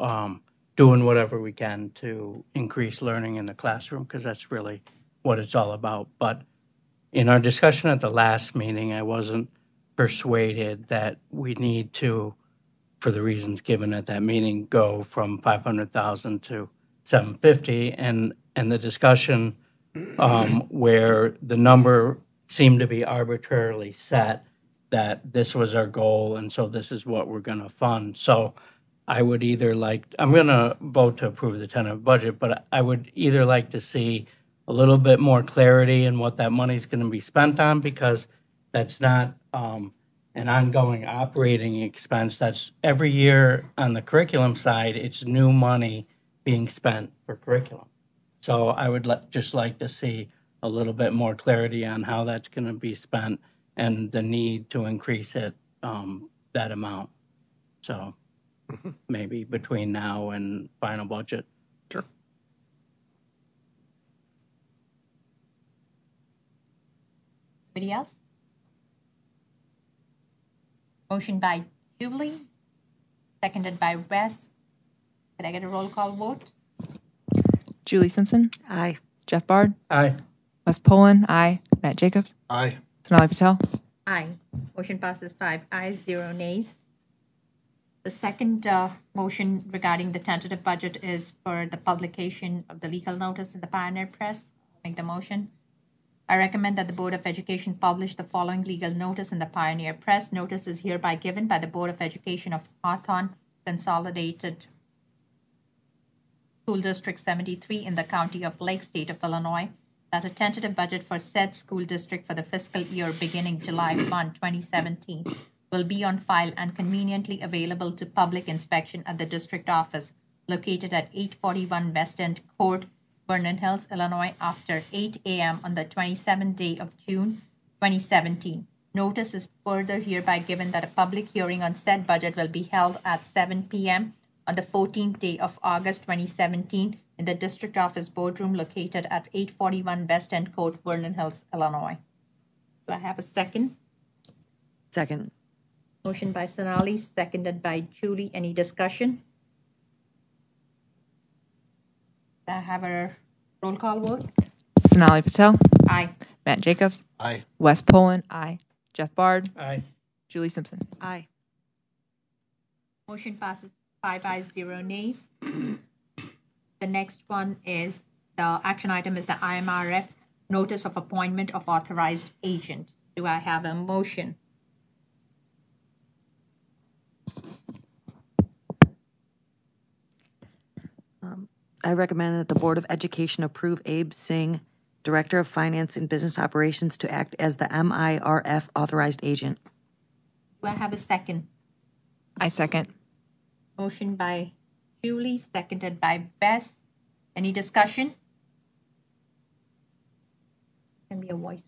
Speaker 10: doing whatever we can to increase learning in the classroom, because that's really what it's all about. But in our discussion at the last meeting, I wasn't persuaded that we need to, for the reasons given at that meeting, go from 500,000 to 750, and the discussion where the number seemed to be arbitrarily set, that this was our goal, and so this is what we're going to fund. So I would I'm going to vote to approve the tentative budget, but I would either like to see a little bit more clarity in what that money is going to be spent on, because that's not an ongoing operating expense. That's every year on the curriculum side, it's new money being spent for curriculum. So I would just like to see a little bit more clarity on how that's going to be spent and the need to increase it, that amount. So maybe between now and final budget.
Speaker 1: Sure.
Speaker 4: Anybody else? Motion by Julie, seconded by Wes. Could I get a roll call vote?
Speaker 2: Julie Simpson.
Speaker 12: Aye.
Speaker 2: Jeff Bard.
Speaker 10: Aye.
Speaker 2: Wes Pullen, aye. Matt Jacobs.
Speaker 13: Aye.
Speaker 2: Sonali Patel.
Speaker 4: Aye. Motion passes 5 ayes, 0 nays. The second motion regarding the tentative budget is for the publication of the legal notice in the Pioneer Press. Make the motion. I recommend that the Board of Education publish the following legal notice in the Pioneer Press. Notice is hereby given by the Board of Education of Hawthorn, Consolidated School District 73 in the County of Lake, State of Illinois, that a tentative budget for said school district for the fiscal year beginning July 1, 2017 will be on file and conveniently available to public inspection at the district office located at 841 West End Court, Vernon Hills, Illinois, after 8 a.m. on the 27th day of June 2017. Notice is further hereby given that a public hearing on said budget will be held at 7 p.m. on the 14th day of August 2017 in the district office boardroom located at 841 West End Court, Vernon Hills, Illinois. Do I have a second?
Speaker 12: Second.
Speaker 4: Motion by Sonali, seconded by Julie. Any discussion? Do I have a roll call vote?
Speaker 2: Sonali Patel.
Speaker 4: Aye.
Speaker 2: Matt Jacobs.
Speaker 13: Aye.
Speaker 2: Wes Pullen, aye. Jeff Bard.
Speaker 10: Aye.
Speaker 2: Julie Simpson.
Speaker 12: Aye.
Speaker 4: Motion passes 5 ayes, 0 nays. The next one is the action item is the IMRF Notice of Appointment of Authorized Agent. Do I have a motion?
Speaker 12: I recommend that the Board of Education approve Abe Singh Director of Finance and Business Operations to act as the MIRF authorized agent.
Speaker 4: Do I have a second?
Speaker 2: I second.
Speaker 4: Motion by Julie, seconded by Bess. Any discussion? Can be a voice.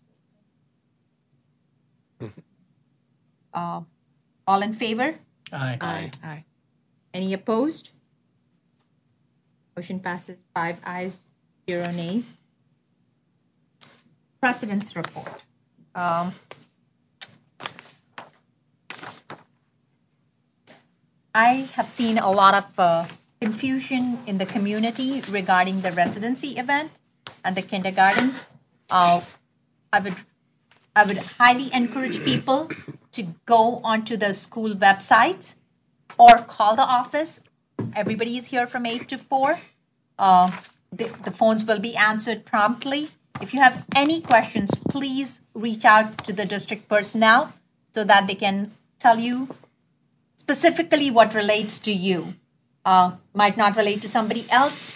Speaker 4: All in favor?
Speaker 10: Aye.
Speaker 2: Aye.
Speaker 4: Any opposed? Motion passes 5 ayes, 0 nays. President's report. I have seen a lot of confusion in the community regarding the residency event and the kindergartens. I would highly encourage people to go onto the school websites or call the office. Everybody is here from 8 to 4. The phones will be answered promptly. If you have any questions, please reach out to the district personnel so that they can tell you specifically what relates to you. Might not relate to somebody else,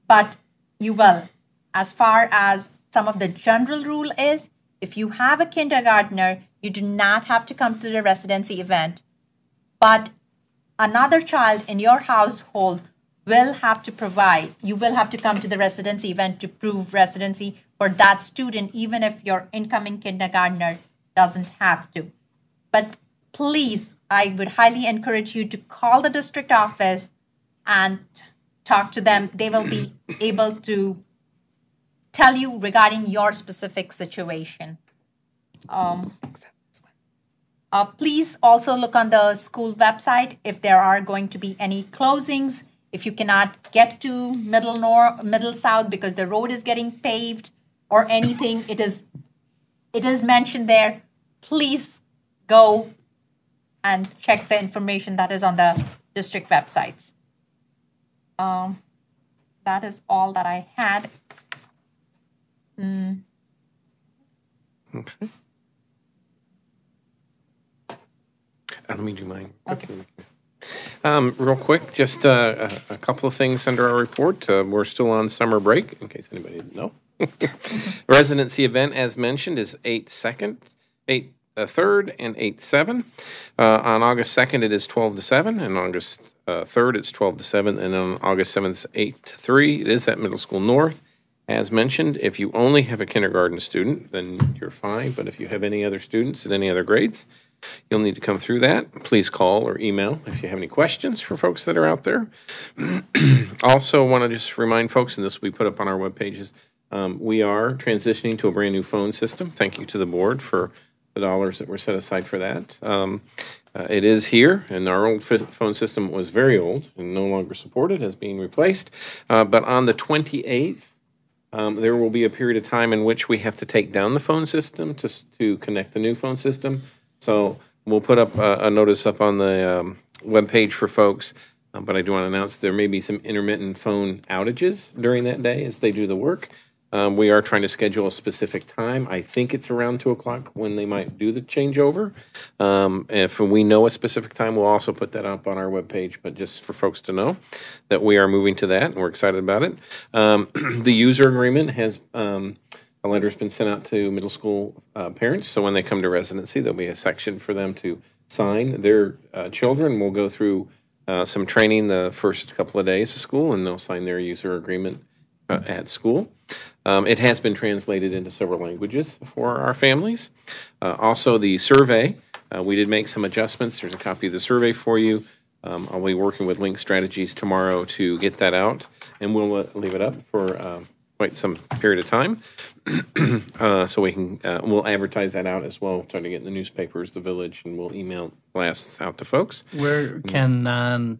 Speaker 4: but you will. As far as some of the general rule is, if you have a kindergartner, you do not have to come to the residency event, but another child in your household will have to provide. You will have to come to the residency event to prove residency for that student, even if your incoming kindergartner doesn't have to. But please, I would highly encourage you to call the district office and talk to them. They will be able to tell you regarding your specific situation. Please also look on the school website if there are going to be any closings. If you cannot get to Middle South because the road is getting paved or anything, it is mentioned there. Please go and check the information that is on the district websites. That is all that I had.
Speaker 1: Okay. Let me do mine.
Speaker 4: Okay.
Speaker 1: Real quick, just a couple of things under our report. We're still on summer break, in case anybody didn't know. Residency event, as mentioned, is 8/2, 8/3, and 8/7. On August 2nd, it is 12 to 7, and August 3rd, it's 12 to 7, and on August 7th, it's 8 to 3. It is at Middle School North. As mentioned, if you only have a kindergarten student, then you're fine, but if you have any other students at any other grades, you'll need to come through that. Please call or email if you have any questions for folks that are out there. Also, want to just remind folks, and this will be put up on our web pages, we are transitioning to a brand new phone system. Thank you to the board for the dollars that were set aside for that. It is here, and our old phone system was very old and no longer supported, as being replaced. But on the 28th, there will be a period of time in which we have to take down the phone system to connect the new phone system. So we'll put up a notice up on the webpage for folks, but I do want to announce there may be some intermittent phone outages during that day as they do the work. We are trying to schedule a specific time. I think it's around 2 o'clock when they might do the changeover. If we know a specific time, we'll also put that up on our webpage, but just for folks to know that we are moving to that, and we're excited about it. The user agreement has... a letter's been sent out to middle school parents, so when they come to residency, there'll be a section for them to sign. Their children will go through some training the first couple of days of school, and they'll sign their user agreement at school. It has been translated into several languages for our families. Also, the survey, we did make some adjustments. There's a copy of the survey for you. I'll be working with Link Strategies tomorrow to get that out, and we'll leave it up for quite some period of time. So we can, we'll advertise that out as well, trying to get in the newspapers, the village, and we'll email blasts out to folks.
Speaker 10: Where can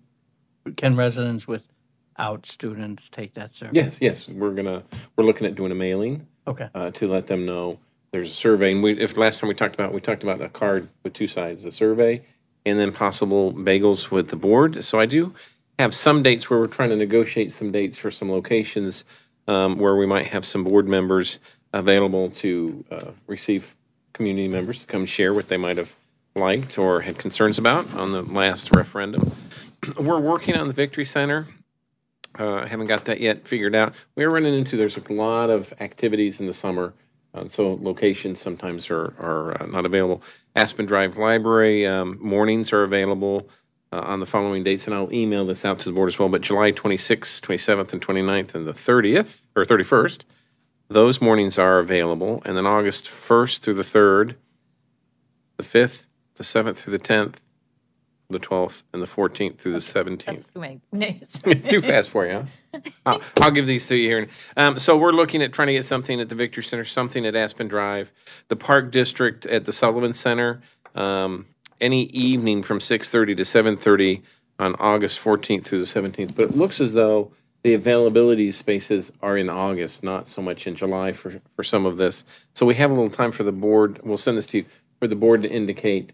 Speaker 10: residents without students take that survey?
Speaker 1: Yes, we're looking at doing a mailing.
Speaker 10: Okay.
Speaker 1: To let them know there's a survey. And if last time we talked about a card with two sides, the survey, and then possible bagels with the board. So I do have some dates where we're trying to negotiate some dates for some locations where we might have some board members available to receive community members to come share what they might have liked or had concerns about on the last referendum. We're working on the Victory Center. haven't got that yet figured out. We're running into there's a lot of activities in the summer, so locations sometimes are not available. Aspen Drive Library mornings are available on the following dates, and I'll email this out to the board as well. But July 26th, 27th, and 29th, and the 30th or 31st, those mornings are available. And then August 1st through the 3rd, the 5th, the 7th through the 10th, the 12th, and the 14th through the 17th.
Speaker 3: That's too many names.
Speaker 1: Too fast for you, huh? I'll give these to you here. So we're looking at trying to get something at the Victory Center, something at Aspen Drive, the Park District at the Sullivan Center, any evening from 6:30 to 7:30 on August 14th through the 17th. But it looks as though the availability spaces are in August, not so much in July for some of this. So we have a little time for the board. We'll send this to you for the board to indicate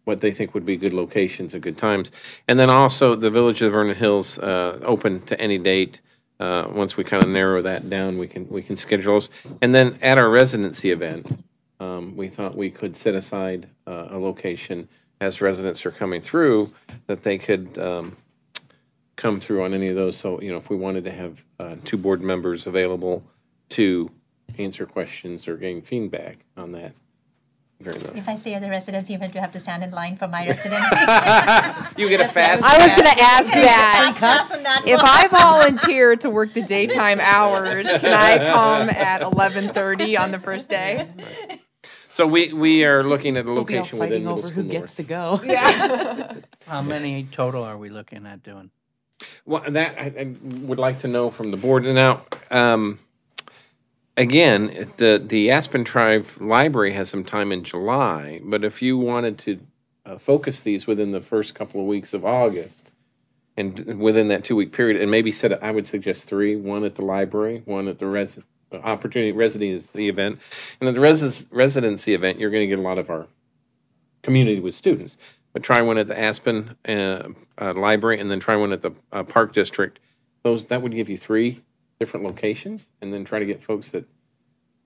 Speaker 1: what they think would be good locations and good times. And then also the Village of Vernon Hills open to any date. Once we kind of narrow that down, we can schedule those. And then at our residency event, we thought we could set aside a location as residents are coming through that they could come through on any of those. So, if we wanted to have 2 board members available to answer questions or gain feedback on that. Very nice.
Speaker 3: If I say at the residency event, you have to stand in line for my residency.
Speaker 1: You get a fast
Speaker 2: I was going to ask that.
Speaker 3: Pass on that
Speaker 2: If
Speaker 3: one.
Speaker 2: I volunteer to work the daytime hours, can I come at 11:30 on the first day?
Speaker 1: So we are looking at a
Speaker 12: We'll be all
Speaker 1: location within
Speaker 12: fighting
Speaker 1: middle
Speaker 12: over
Speaker 1: school
Speaker 12: who gets
Speaker 1: north.
Speaker 12: to go.
Speaker 10: How many total are we looking at doing?
Speaker 1: Well, that I would like to know from the board. Now, again, the Aspen Drive Library has some time in July, but if you wanted to focus these within the first couple of weeks of August, and within that 2-week period, and maybe I would suggest 3: one at the library, one at the residency event, and at the residency event, you're going to get a lot of our community with students. But try one at the Aspen Library, and then try one at the Park District. That would give you 3 different locations, and then try to get folks that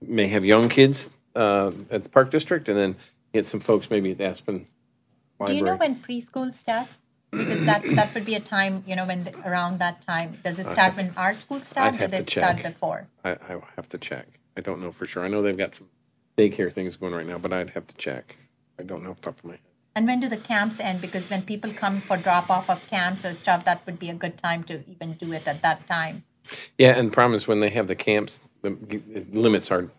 Speaker 1: may have young kids at the Park District, and then get some folks maybe at the Aspen Library.
Speaker 3: Do you know when preschool starts? Because that would be a time, when around that time. Does it start when our school starts, or
Speaker 1: I'd have
Speaker 3: does
Speaker 1: to
Speaker 3: it start
Speaker 1: check.
Speaker 3: before?
Speaker 1: I will have to check. I don't know for sure. I know they've got some daycare things going right now, but I'd have to check. I don't know off the top of my head.
Speaker 3: And when do the camps end? Because when people come for drop-off of camps or stuff, that would be a good time to even do it at that time.
Speaker 1: Yeah, and the problem is when they have the camps, it limits our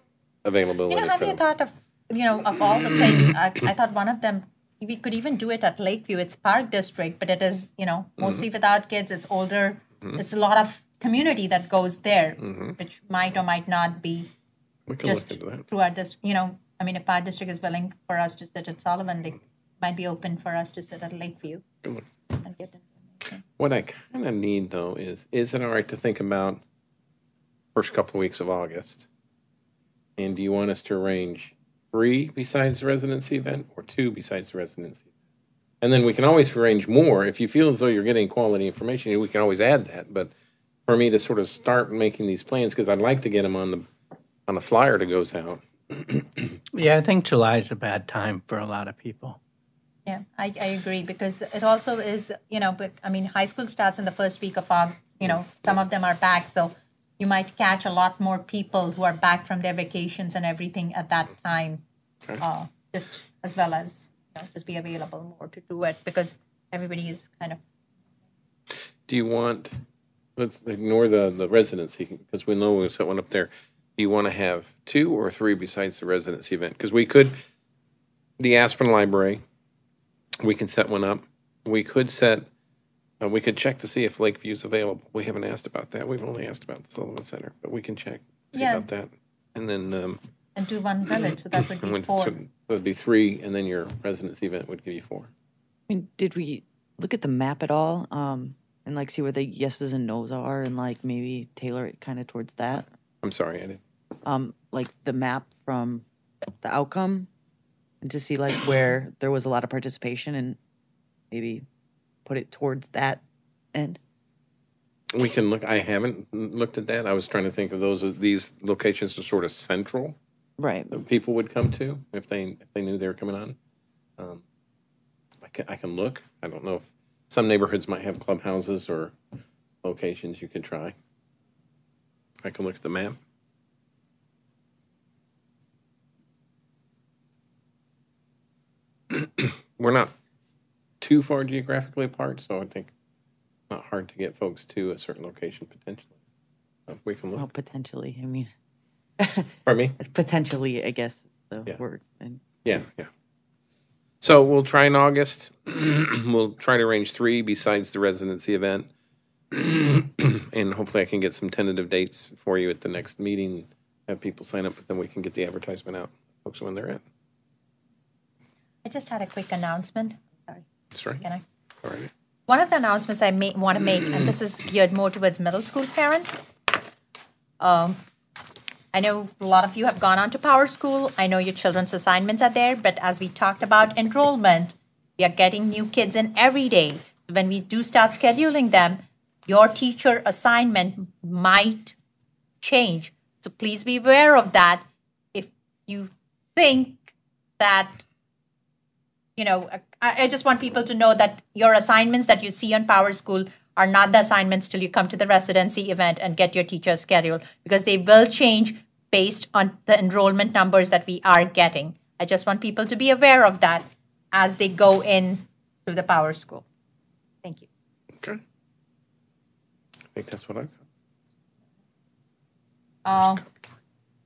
Speaker 1: availability.
Speaker 3: Have you thought of, of all the things, I thought one of them, we could even do it at Lakeview. It's Park District, but it is, mostly without kids. It's older.
Speaker 1: Mm-hmm.
Speaker 3: It's a lot of community that goes there, which might or might not be
Speaker 1: We can
Speaker 3: just
Speaker 1: look into that.
Speaker 3: through our district. If our district is willing for us to sit at Sullivan, they might be open for us to sit at Lakeview
Speaker 1: Good look.
Speaker 3: and get information.
Speaker 1: What I kind of need, though, is it all right to think about first couple of weeks of August? And do you want us to arrange 3 besides the residency event or 2 besides the residency? And then we can always arrange more. If you feel as though you're getting quality information, we can always add that. But for me to sort of start making these plans, because I'd like to get them on a flyer that goes out.
Speaker 10: Yeah, I think July is a bad time for a lot of people.
Speaker 3: Yeah, I agree, because it also is, but high school starts in the first week of August. Some of them are back, so you might catch a lot more people who are back from their vacations and everything at that time,
Speaker 1: Okay.
Speaker 3: just as well as just be available more to do it, because everybody is kind of.
Speaker 1: Do you want, let's ignore the residency, because we know we'll set one up there. Do you want to have 2 or 3 besides the residency event? Because we could, the Aspen Library, we can set one up. We could we could check to see if Lakeview's available. We haven't asked about that. We've only asked about the Sullivan Center, but we can check, see about that. And then...
Speaker 3: and do one village, so that would be 4.
Speaker 1: So it'd be 3, and then your residency event would give you 4.
Speaker 12: Did we look at the map at all, and see where the yeses and nos are, and maybe tailor it kind of towards that?
Speaker 1: I'm sorry, I didn't.
Speaker 12: The map from the outcome, and to see where there was a lot of participation, and maybe put it towards that end.
Speaker 1: We can look. I haven't looked at that. I was trying to think of these locations are sort of central,
Speaker 12: right?
Speaker 1: That people would come to if they knew they were coming on. I can look. I don't know if some neighborhoods might have clubhouses or locations you could try. I can look at the map. We're not too far geographically apart, so I think it's not hard to get folks to a certain location potentially. We can look.
Speaker 12: Well, potentially. I mean,
Speaker 1: Pardon me?
Speaker 12: potentially, I guess, is the
Speaker 1: Yeah.
Speaker 12: word. And
Speaker 1: Yeah. So we'll try in August. We'll try to arrange 3 besides the residency event. And hopefully I can get some tentative dates for you at the next meeting, have people sign up, but then we can get the advertisement out, folks, when they're in.
Speaker 4: I just had a quick announcement. Sorry.
Speaker 1: That's right.
Speaker 4: Can I?
Speaker 1: All right.
Speaker 4: One of the announcements I want to make, and this is geared more towards middle school parents. I know a lot of you have gone on to Power School. I know your children's assignments are there, but as we talked about enrollment, we are getting new kids in every day. So when we do start scheduling them, your teacher assignment might change. So please be aware of that. If you think that, I just want people to know that your assignments that you see on Power School are not the assignments till you come to the residency event and get your teacher's schedule, because they will change based on the enrollment numbers that we are getting. I just want people to be aware of that as they go in through the Power School. Thank you.
Speaker 1: Okay. I think that's what I've got.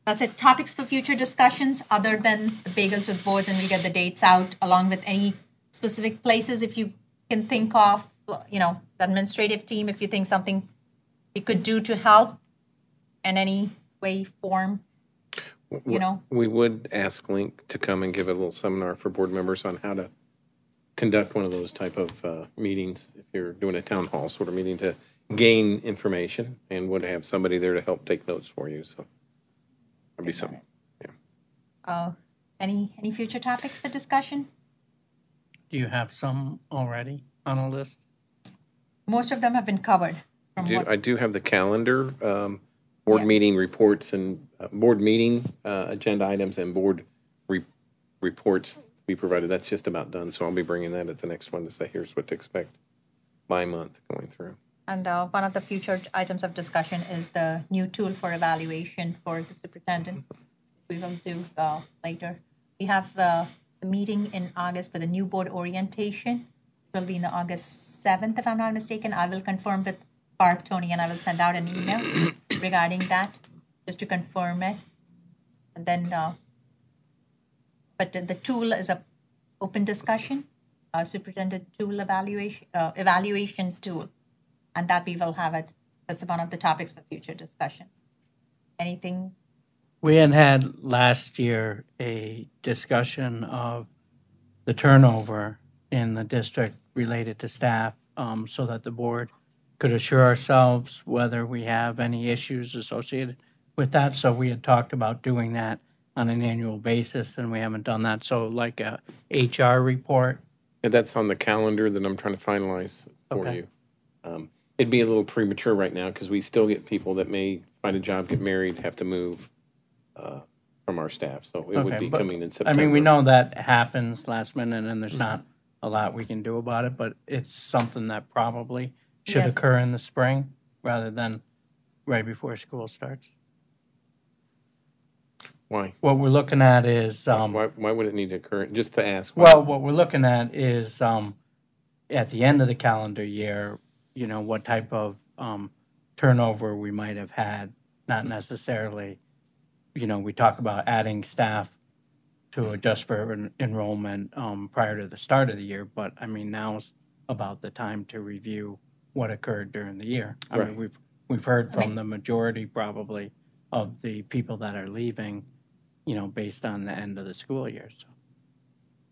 Speaker 4: That's it. Topics for future discussions other than the bagels with boards, and we'll get the dates out along with any specific places if you can think of, the administrative team, if you think something we could do to help in any way, form,
Speaker 1: We would ask Link to come and give a little seminar for board members on how to conduct one of those type of meetings if you're doing a town hall sort of meeting to gain information, and would have somebody there to help take notes for you. So that'd be something. Yeah.
Speaker 4: Any future topics for discussion?
Speaker 10: Do you have some already on a list?
Speaker 4: Most of them have been covered.
Speaker 1: I do have the calendar, board meeting reports and board meeting agenda items and board reports we provided. That's just about done. So I'll be bringing that at the next one to say, here's what to expect by month going through.
Speaker 4: And one of the future items of discussion is the new tool for evaluation for the superintendent. We will do later. We have the meeting in August for the new board orientation. It will be in the August 7th, if I'm not mistaken. I will confirm with Barb, Tony, and I will send out an email regarding that, just to confirm it. And then, but the tool is a open discussion, superintendent tool evaluation tool, and that we will have it. That's one of the topics for future discussion. Anything?
Speaker 10: We had last year a discussion of the turnover in the district related to staff, so that the board could assure ourselves whether we have any issues associated with that. So we had talked about doing that on an annual basis, and we haven't done that. So like a HR report.
Speaker 1: And that's on the calendar that I'm trying to finalize for you. It'd be a little premature right now because we still get people that may find a job, get married, have to move from our staff. So it would be coming in September.
Speaker 10: I mean, we know that happens last minute, and there's not a lot we can do about it, but it's something that probably should occur in the spring rather than right before school starts.
Speaker 1: Why?
Speaker 10: What we're looking at is...
Speaker 1: why would it need to occur? Just to ask.
Speaker 10: Well, what we're looking at is at the end of the calendar year, what type of turnover we might have had, not necessarily, we talk about adding staff to adjust for enrollment prior to the start of the year, but I mean, now's about the time to review what occurred during the year. I mean, we've heard from the majority probably of the people that are leaving, based on the end of the school year. So,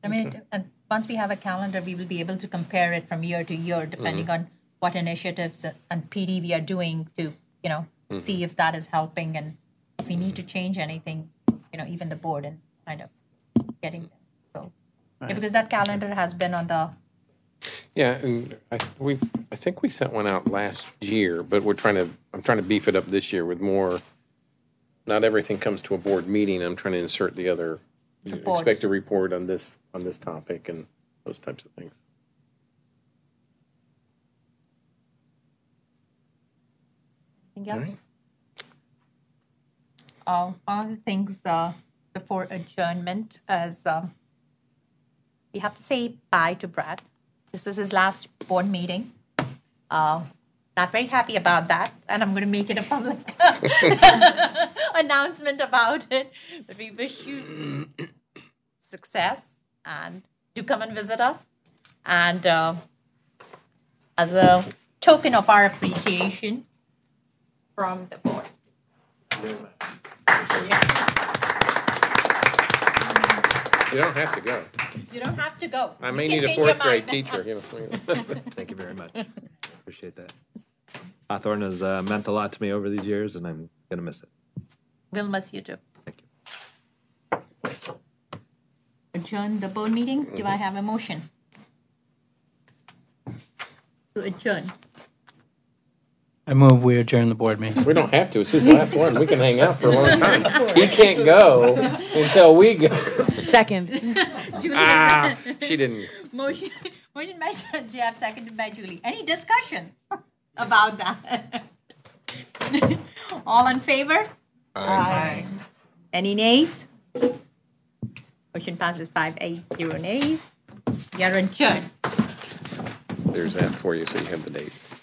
Speaker 4: I mean, and once we have a calendar, we will be able to compare it from year to year, depending on what initiatives and PD we are doing to, see if that is helping, and if we need to change anything, even the board and kind of getting them. So, because that calendar has been on the.
Speaker 1: Yeah, and I think we sent one out last year, but I'm trying to beef it up this year with more. Not everything comes to a board meeting. I'm trying to insert the other. Expect a report on this topic and those types of things.
Speaker 4: Anything
Speaker 1: All
Speaker 4: else? One of the things before adjournment is we have to say bye to Brad. This is his last board meeting. Not very happy about that, and I'm going to make it a public announcement about it. But we wish you success, and do come and visit us. And as a token of our appreciation from the board.
Speaker 1: You don't have to go.
Speaker 4: You don't have to go.
Speaker 1: I
Speaker 4: You
Speaker 1: may
Speaker 4: can
Speaker 1: need a
Speaker 4: change your
Speaker 1: 4th grade
Speaker 4: mind.
Speaker 1: teacher.
Speaker 11: Thank you very much. Appreciate that. Hawthorn has meant a lot to me over these years, and I'm going to miss it.
Speaker 4: We'll miss you too.
Speaker 11: Thank you.
Speaker 4: Adjourn the board meeting. Do I have a motion to adjourn?
Speaker 10: I move we adjourn the board meeting.
Speaker 1: We don't have to. It's his last one. We can hang out for a long time. He can't go until we go.
Speaker 12: Second.
Speaker 1: She didn't.
Speaker 4: Motion by Jeff, seconded by Julie. Any discussion about that? All in favor? Aye. Any nays? Motion passes 5-8, 0 nays. You're adjourned.
Speaker 1: There's that for you, so you have the dates.